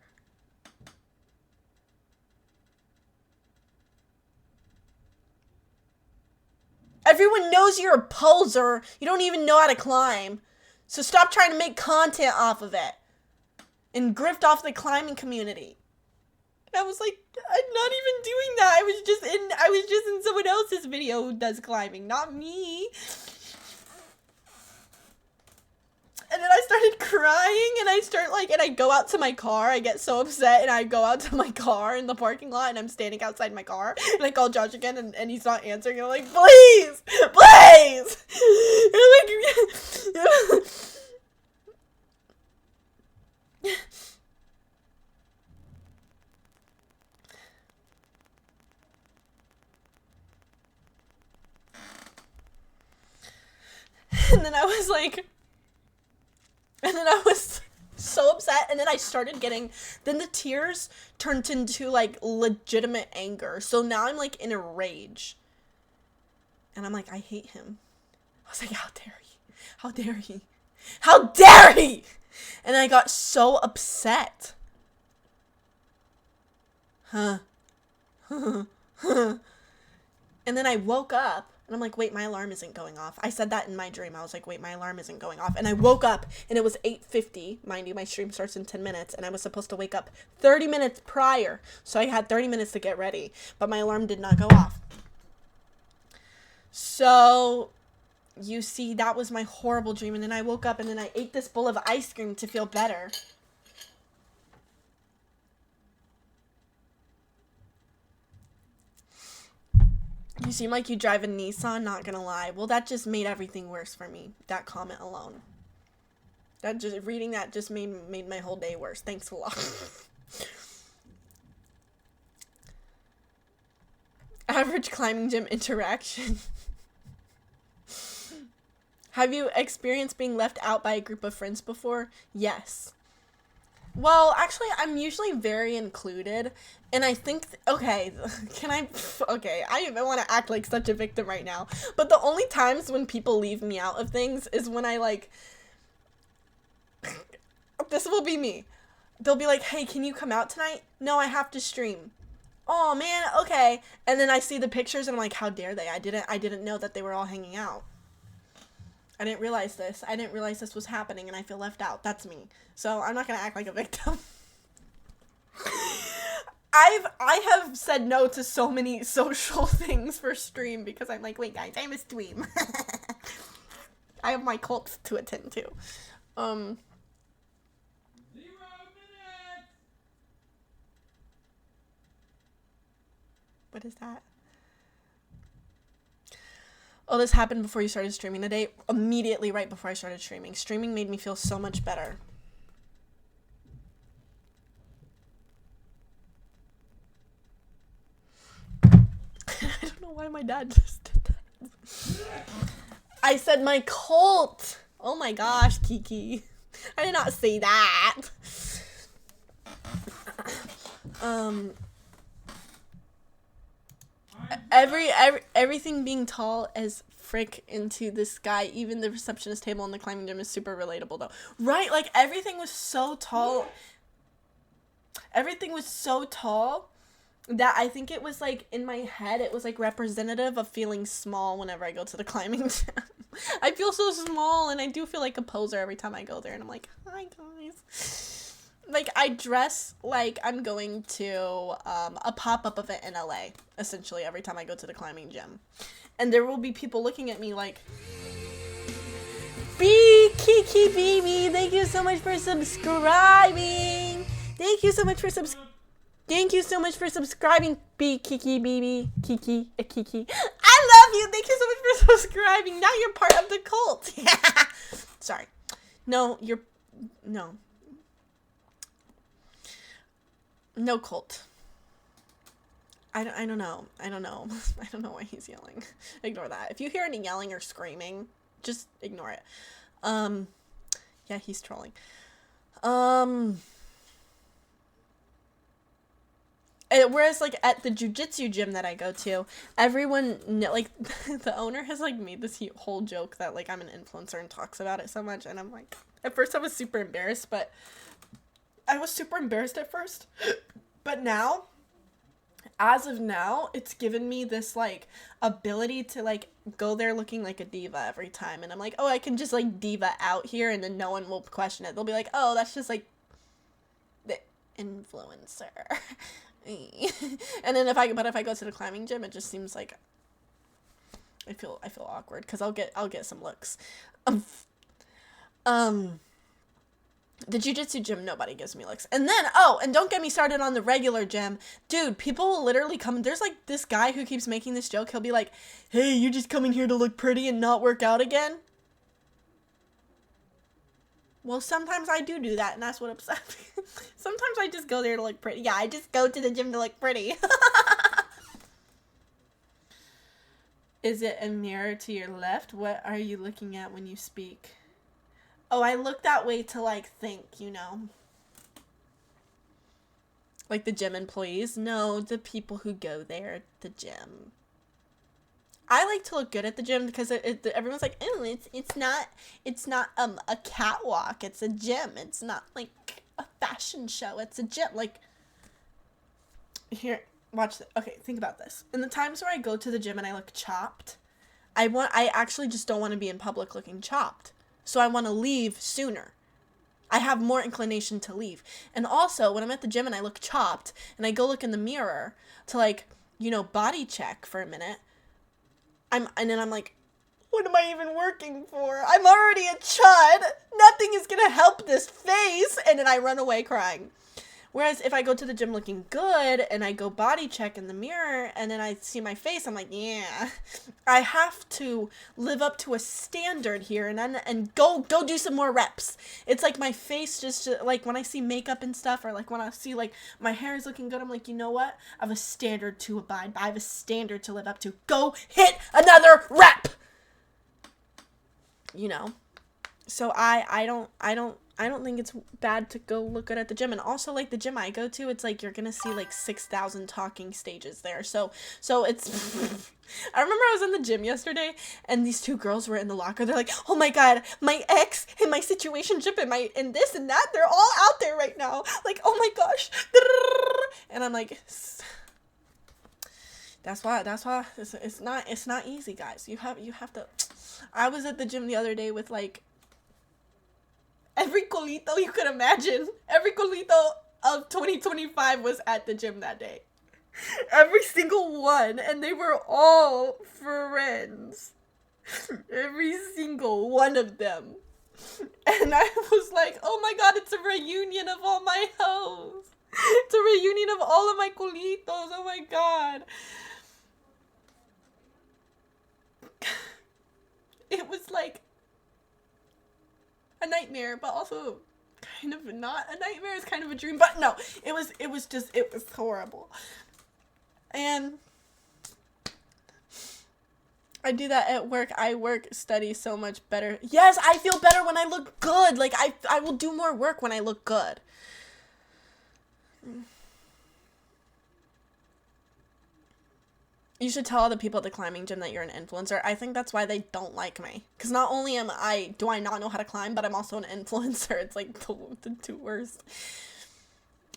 Everyone knows you're a poser. You don't even know how to climb. So stop trying to make content off of it. And grift off the climbing community. And I was like, I'm not even doing that. I was just in someone else's video who does climbing, not me. And then I started crying and I go out to my car. I get so upset and I go out to my car in the parking lot and I'm standing outside my car and I call Josh again and he's not answering and I'm like, "Please, please." And I'm like, and then I was like, and then I was so upset, and then I started getting, then the tears turned into, like, legitimate anger, so now I'm, like, in a rage, and I'm like, I hate him. I was like, how dare he? How dare he? How dare he? And I got so upset. Huh. And then I woke up and I'm like, wait, my alarm isn't going off. I said that in my dream. I was like, wait, my alarm isn't going off. And I woke up and it was 8:50. Mind you, my stream starts in 10 minutes and I was supposed to wake up 30 minutes prior. So I had 30 minutes to get ready, but my alarm did not go off. So you see, that was my horrible dream. And then I woke up and then I ate this bowl of ice cream to feel better. You seem like you drive a Nissan, not gonna lie. Well, that just made everything worse for me. That comment alone. Reading that just made my whole day worse. Thanks a lot. Average climbing gym interaction. Have you experienced being left out by a group of friends before? Yes. Well, actually, I'm usually very included, and I think, okay, I even want to act like such a victim right now, but the only times when people leave me out of things is when I, like, this will be me. They'll be like, hey, can you come out tonight? No, I have to stream. Oh, man, okay. And then I see the pictures, and I'm like, how dare they? I didn't know that they were all hanging out. I didn't realize this. I didn't realize this was happening, and I feel left out. That's me. So I'm not gonna act like a victim. I have said no to so many social things for stream because I'm like, wait, guys, I'm a stream. I have my cults to attend to. 0 minutes. What is that? Oh, this happened before you started streaming today. Immediately right before I started streaming. Streaming made me feel so much better. I don't know why my dad just did that. I said my cult. Oh my gosh, Kiki. I did not say that. Everything being tall as frick into the sky, even the receptionist table in the climbing gym is super relatable though. Right? Like everything was so tall. Everything was so tall that I think it was like in my head, it was like representative of feeling small whenever I go to the climbing gym. I feel so small and I do feel like a poser every time I go there and I'm like, hi guys. Like, I dress like I'm going to a pop-up event in LA, essentially, every time I go to the climbing gym. And there will be people looking at me like, B Kiki Baby, thank you so much for subscribing. Thank you so much for subscribing, B Kiki Baby. Kiki. I love you. Thank you so much for subscribing. Now you're part of the cult. Sorry. No. No cult. I don't know. I don't know why he's yelling. Ignore that. If you hear any yelling or screaming, just ignore it. Yeah, he's trolling. Whereas, like, at the jujitsu gym that I go to, everyone, like, the owner has, like, made this whole joke that, like, I'm an influencer and talks about it so much, and I'm like, at first I was super embarrassed, but but now, as of now, it's given me this, like, ability to, like, go there looking like a diva every time. And I'm like, oh, I can just, like, diva out here and then no one will question it. They'll be like, oh, that's just, like, the influencer. And then if I go to the climbing gym, it just seems like I feel awkward because I'll get some looks. The jiu-jitsu gym, nobody gives me looks. And then, and don't get me started on the regular gym. Dude, people will literally come. There's, like, this guy who keeps making this joke. He'll be like, hey, you just coming here to look pretty and not work out again? Well, sometimes I do that, and that's what upsets me. Sometimes I just go there to look pretty. Yeah, I just go to the gym to look pretty. Is it a mirror to your left? What are you looking at when you speak? Oh, I look that way to, like, think, you know. Like the gym employees? No, the people who go there at the gym. I like to look good at the gym because everyone's like, oh, it's not a catwalk. It's a gym. It's not, like, a fashion show. It's a gym. Like, here, watch okay, think about this. In the times where I go to the gym and I look chopped, I actually just don't want to be in public looking chopped. So I want to leave sooner. I have more inclination to leave. And also, when I'm at the gym and I look chopped and I go look in the mirror to like, you know, body check for a minute, and then I'm like, what am I even working for? I'm already a chud. Nothing is going to help this face. And then I run away crying. Whereas if I go to the gym looking good and I go body check in the mirror and then I see my face, I'm like, yeah, I have to live up to a standard here and go do some more reps. It's like my face just like when I see makeup and stuff, or like when I see like my hair is looking good, I'm like, you know what? I have a standard to abide by. I have a standard to live up to. Go hit another rep. You know. So I don't think it's bad to go look good at the gym. And also, like, the gym I go to, it's like you're gonna see like 6,000 talking stages there. So it's I remember I was in the gym yesterday and these two girls were in the locker. They're like, oh my god, my ex and my situationship and this and that, they're all out there right now. Like, oh my gosh. And I'm like, that's why it's not easy, guys. You have to. I was at the gym the other day with like every colito you could imagine. Every colito of 2025 was at the gym that day. Every single one. And they were all friends. Every single one of them. And I was like, oh my god, it's a reunion of all my hoes. It's a reunion of all of my colitos. Oh my god. It was like a nightmare, but also kind of not a nightmare. It's kind of a dream, but no, it was horrible. And I do that at work. I study so much better. Yes, I feel better when I look good. Like I will do more work when I look good. You should tell all the people at the climbing gym that you're an influencer. I think that's why they don't like me. Because not only do I not know how to climb, but I'm also an influencer. It's like the two worst.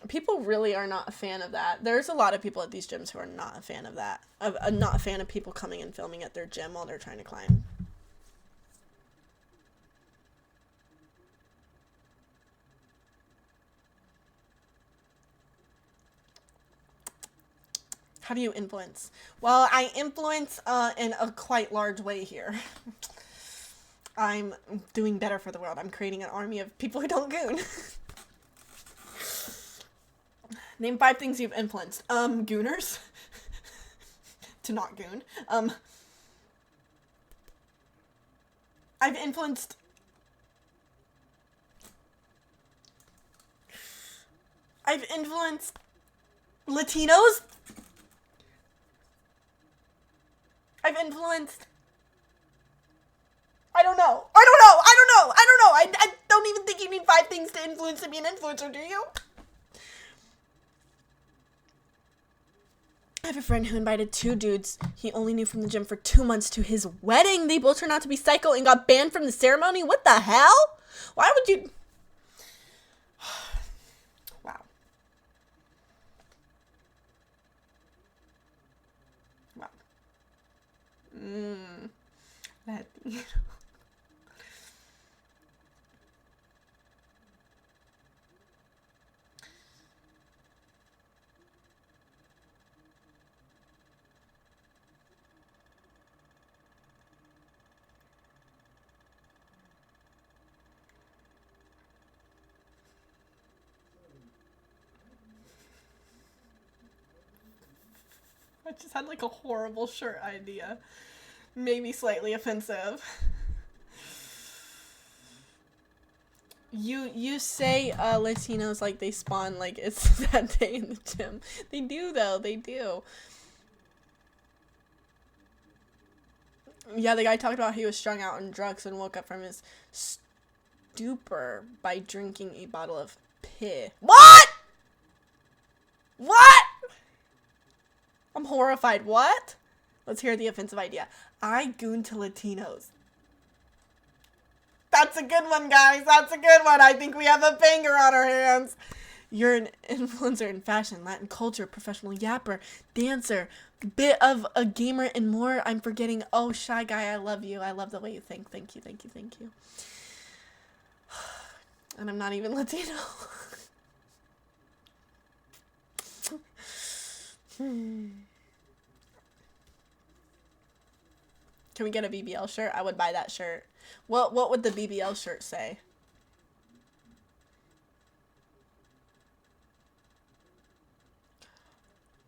People really are not a fan of that. There's a lot of people at these gyms who are not a fan of that. Not a fan of people coming and filming at their gym while they're trying to climb. How do you influence? Well, I influence in a quite large way here. I'm doing better for the world. I'm creating an army of people who don't goon. Name 5 things you've influenced. Gooners. To not goon. I've influenced... Latinos. I've influenced... I don't know. I don't even think you need 5 things to influence to be an influencer, do you? I have a friend who invited 2 dudes he only knew from the gym for 2 months to his wedding. They both turned out to be psycho and got banned from the ceremony. What the hell? Why would you... Wow. Wow. Latino. I just had like a horrible shirt idea. Maybe slightly offensive. You say Latinos like they spawn like it's that day in the gym. They do though, they do. Yeah, the guy talked about he was strung out on drugs and woke up from his stupor by drinking a bottle of piss. What? What? I'm horrified. What? Let's hear the offensive idea. I goon to Latinos. That's a good one, guys. That's a good one. I think we have a banger on our hands. You're an influencer in fashion, Latin culture, professional yapper, dancer, bit of a gamer, and more. I'm forgetting. Oh, Shy Guy, I love you. I love the way you think. Thank you, thank you, thank you. And I'm not even Latino. Can we get a BBL shirt? I would buy that shirt. What would the BBL shirt say?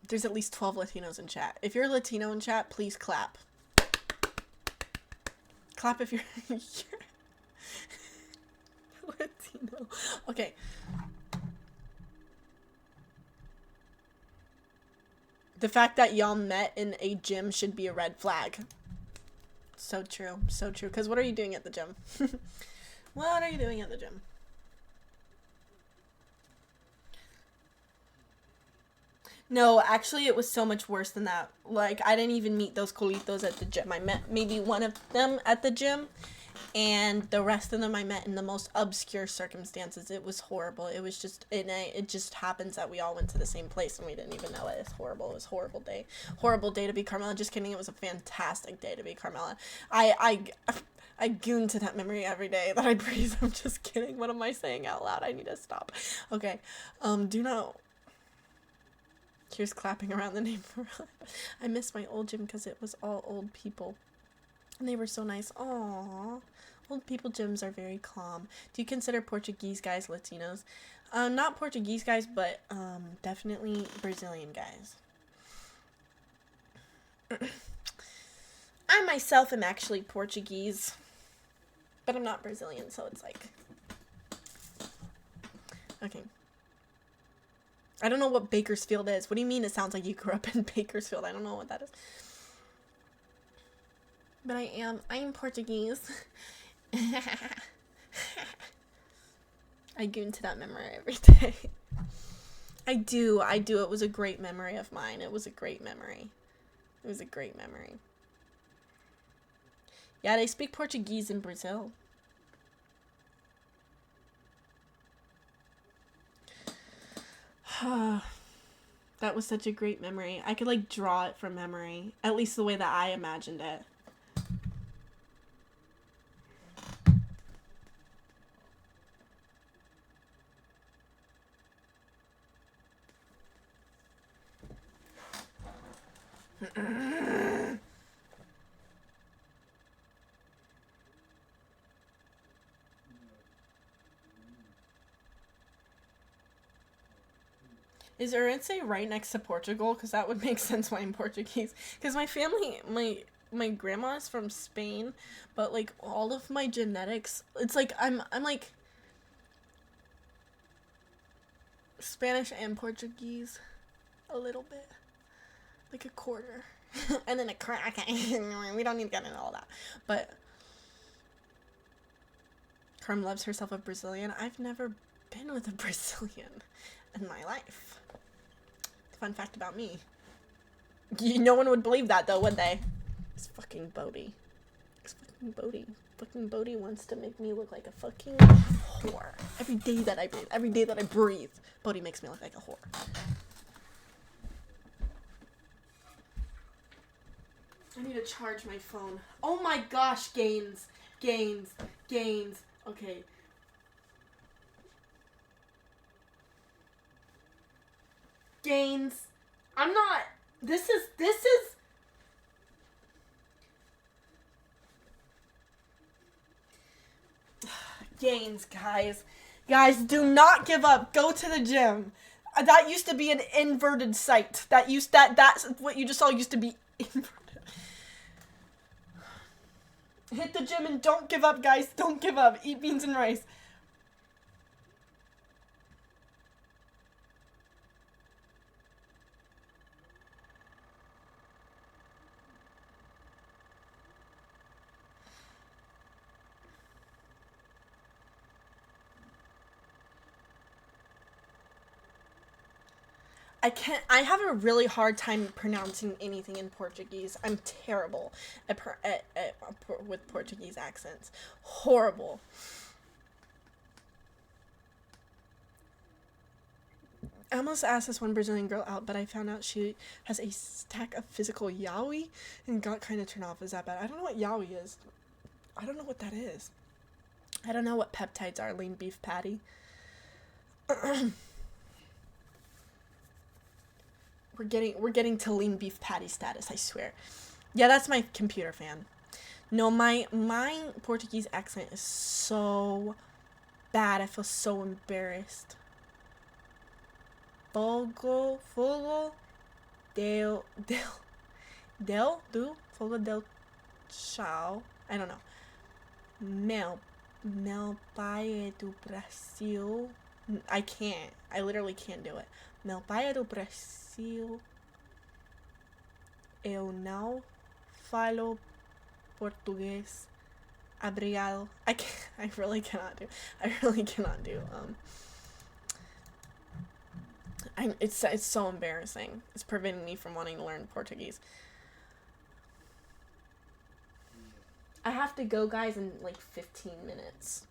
There's at least 12 Latinos in chat. If you're Latino in chat, please clap. Clap if you're Latino. Okay. The fact that y'all met in a gym should be a red flag. So true. So true. Because what are you doing at the gym? What are you doing at the gym? No, actually, it was so much worse than that. Like, I didn't even meet those colitos at the gym. I met maybe one of them at the gym, and the rest of them I met in the most obscure circumstances. It was horrible. It was just, it just happens that we all went to the same place, and we didn't even know it. It's horrible. It was a horrible day. Horrible day to be Carmela. Just kidding. It was a fantastic day to be Carmela. I goon to that memory every day that I breathe. I'm just kidding. What am I saying out loud? I need to stop. Okay. Do not... Here's clapping around the neighborhood. I miss my old gym because it was all old people. And they were so nice. Aww. Old people gyms are very calm. Do you consider Portuguese guys Latinos? Not Portuguese guys, but definitely Brazilian guys. I myself am actually Portuguese. But I'm not Brazilian, so it's like... Okay. I don't know what Bakersfield is. What do you mean it sounds like you grew up in Bakersfield? I don't know what that is. But I am Portuguese. I goon to that memory every day. I do. It was a great memory of mine. It was a great memory. It was a great memory. Yeah, they speak Portuguese in Brazil. That was such a great memory. I could like draw it from memory, at least the way that I imagined it. Is Orense right next to Portugal? Because that would make sense why I'm Portuguese. Because my family, my grandma is from Spain, but like all of my genetics, it's like I'm like Spanish and Portuguese, a little bit, like a quarter, and then a crack. We don't need to get into all that, but Carm loves herself a Brazilian. I've never been with a Brazilian in my life. Fun fact about me. No one would believe that though, would they? It's fucking Bodhi. It's fucking Bodhi. Fucking Bodhi wants to make me look like a fucking whore. Every day that I breathe. Every day that I breathe. Bodhi makes me look like a whore. I need to charge my phone. Oh my gosh, Gaines. Okay. Gaines. I'm not. This is. Gaines, guys. Guys, do not give up. Go to the gym. That used to be an inverted sight. That's what you just saw used to be inverted. Hit the gym and don't give up, guys. Don't give up. Eat beans and rice. I have a really hard time pronouncing anything in Portuguese. I'm terrible with Portuguese accents. Horrible. I almost asked this one Brazilian girl out, but I found out she has a stack of physical yaoi and got kind of turned off. Is that bad? I don't know what yaoi is. I don't know what that is. I don't know what peptides are. Lean beef patty. We're getting to lean beef patty status, I swear. Yeah, that's my computer fan. No, my Portuguese accent is so bad. I feel so embarrassed. Fogo del fogo del chão. I don't know. Meu pai é do Brasil. I can't. I literally can't do it. Meu pai é do Brasil. Eu não falo português. Obrigado. I really cannot do. It's so embarrassing. It's preventing me from wanting to learn Portuguese. I have to go, guys, in like 15 minutes.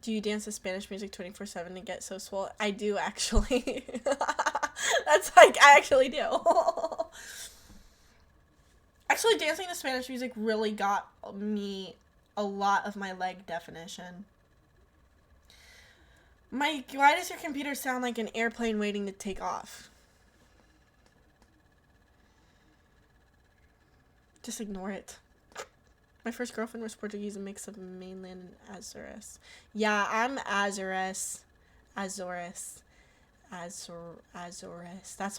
Do you dance to Spanish music 24/7 to get so swole? I do, actually. That's like, I actually do. Actually, dancing to Spanish music really got me a lot of my leg definition. Mike, why does your computer sound like an airplane waiting to take off? Just ignore it. My first girlfriend was Portuguese, a mix of mainland and Azores. Yeah, I'm Azores. Azores. That's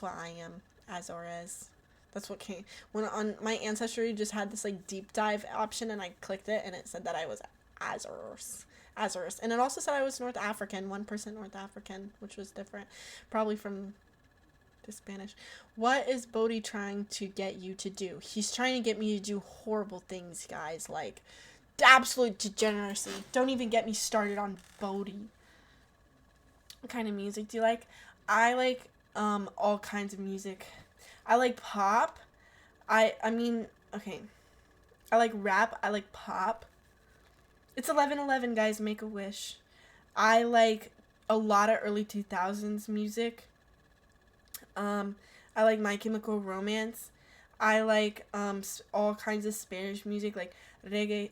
what I am. Azores. That's what came. When on my Ancestry just had this like deep dive option and I clicked it and it said that I was Azores. And it also said I was North African, 1% North African, which was different. Probably from the Spanish. What is Bodhi trying to get you to do? He's trying to get me to do horrible things, guys. Like, absolute degeneracy. Don't even get me started on Bodhi. What kind of music do you like? I like all kinds of music. I like pop. I mean, okay. I like rap. I like pop. It's 11/11, guys. Make a wish. I like a lot of early 2000s music. I like My Chemical Romance. I like all kinds of Spanish music, like reggae.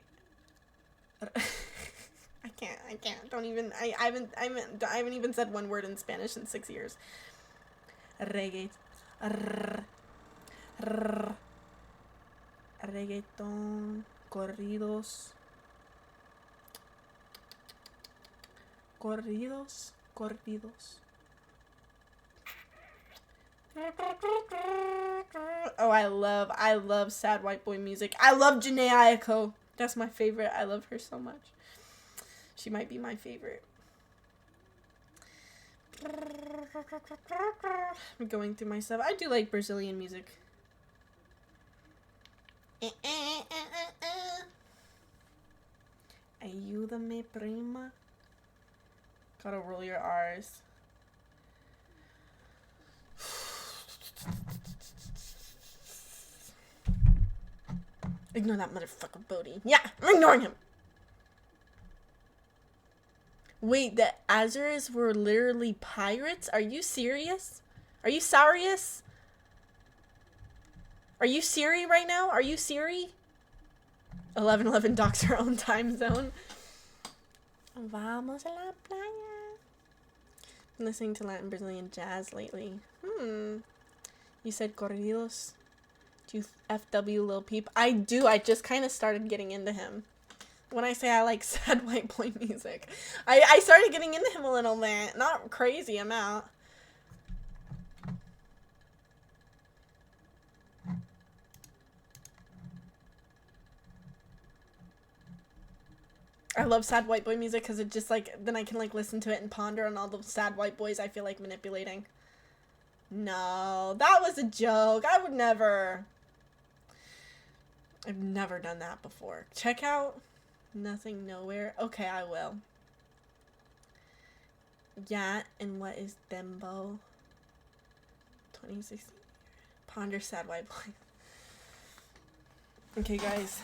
I can't. Don't even. I haven't even said one word in Spanish in 6 years. Reggae. Reggaeton. Corridos. Oh, I love sad white boy music. I love Jhené Aiko. That's my favorite. I love her so much. She might be my favorite. I'm going through my stuff. I do like Brazilian music. Ayúdame, prima. Gotta roll your R's. Ignore that motherfucker Bodhi. Yeah, I'm ignoring him. Wait, the Azores were literally pirates? Are you serious? Are you serious? Are you Siri right now? Are you Siri? 11/11 docks her own time zone. Vamos a la playa. I'm listening to Latin Brazilian jazz lately. You said corridos. Do you FW Lil Peep? I do. I just kind of started getting into him. When I say I like sad white boy music, I started getting into him a little bit. Not crazy amount. I love sad white boy music because it just like, then I can like listen to it and ponder on all the sad white boys I feel like manipulating. No, that was a joke. I would never. I've never done that before. Check out Nothing Nowhere. Okay, I will. Yeah, and what is Dembo? 2016. Ponder sad white boy. Okay, guys.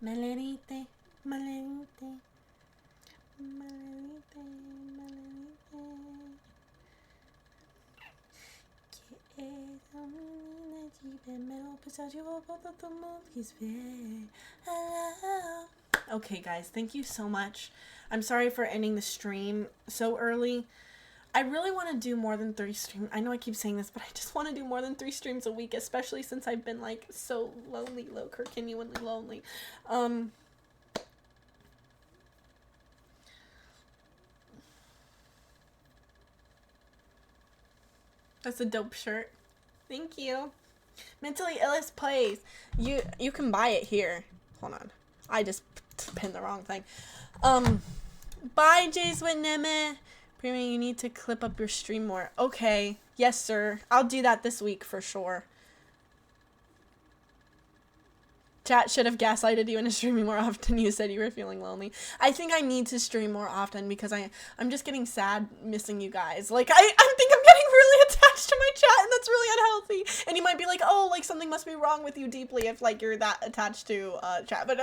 Melerite, Malerite. Malerite. Malerite. Que essa menina de vermelho, pessoal de roupa, todo mundo quis ver. Okay, guys, thank you so much. I'm sorry for ending the stream so early. I really want to do more than 3 streams. I know I keep saying this, but I just want to do more than 3 streams a week, especially since I've been like so lonely, continually lonely. That's a dope shirt. Thank you. Mentally Illest Plays. You can buy it here. Hold on. I just pinned the wrong thing. Bye, Jays with Neme. Premium, you need to clip up your stream more. Okay. Yes, sir. I'll do that this week for sure. Chat should have gaslighted you into streaming more often. You said you were feeling lonely. I think I need to stream more often because I'm just getting sad missing you guys. Like, I think I'm getting really attached to my chat, and that's really unhealthy. And you might be like, oh, like, something must be wrong with you deeply if, like, you're that attached to chat. But,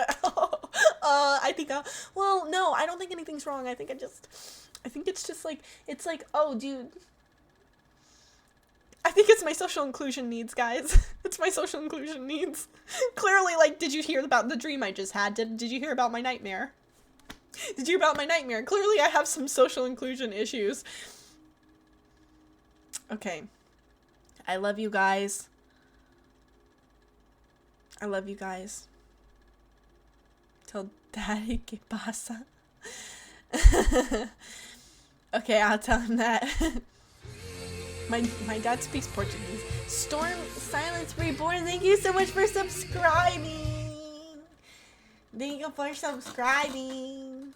I think, well, no, I don't think anything's wrong. I think it's just, like, it's like, oh, dude. I think it's my social inclusion needs, guys. It's my social inclusion needs. Clearly, like, did you hear about the dream I just had? Did you hear about my nightmare? Did you hear about my nightmare? Clearly, I have some social inclusion issues. Okay. I love you guys. I love you guys. Tell daddy que pasa. Okay, I'll tell him that. My dad speaks Portuguese. Storm Silence Reborn, thank you so much for subscribing. Thank you for subscribing.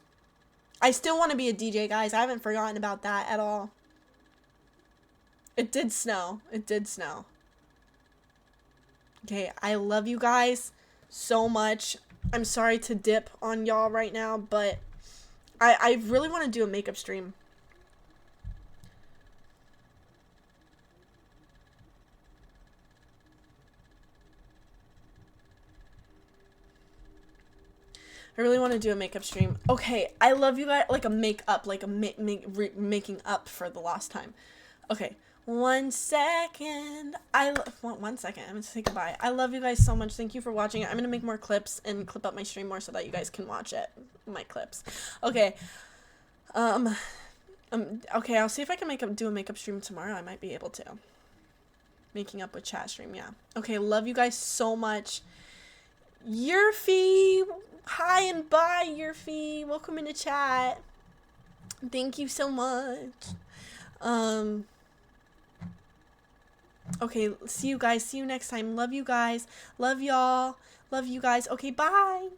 I still want to be a DJ, guys. I haven't forgotten about that at all. It did snow. It did snow. Okay, I love you guys so much. I'm sorry to dip on y'all right now, but I really want to do a makeup stream. I really want to do a makeup stream. Okay, I love you guys. Like a makeup, like a making up for the lost time. Okay, 1 second. 1 second. I'm gonna say goodbye. I love you guys so much. Thank you for watching. I'm gonna make more clips and clip up my stream more so that you guys can watch it. My clips. Okay. Okay. I'll see if I can do a makeup stream tomorrow. I might be able to. Making up with chat stream. Yeah. Okay. Love you guys so much. Yurfie. Hi and bye, Yurfie. Welcome into chat. Thank you so much. Okay, see you guys. See you next time. Love you guys. Love y'all. Love you guys. Okay, bye.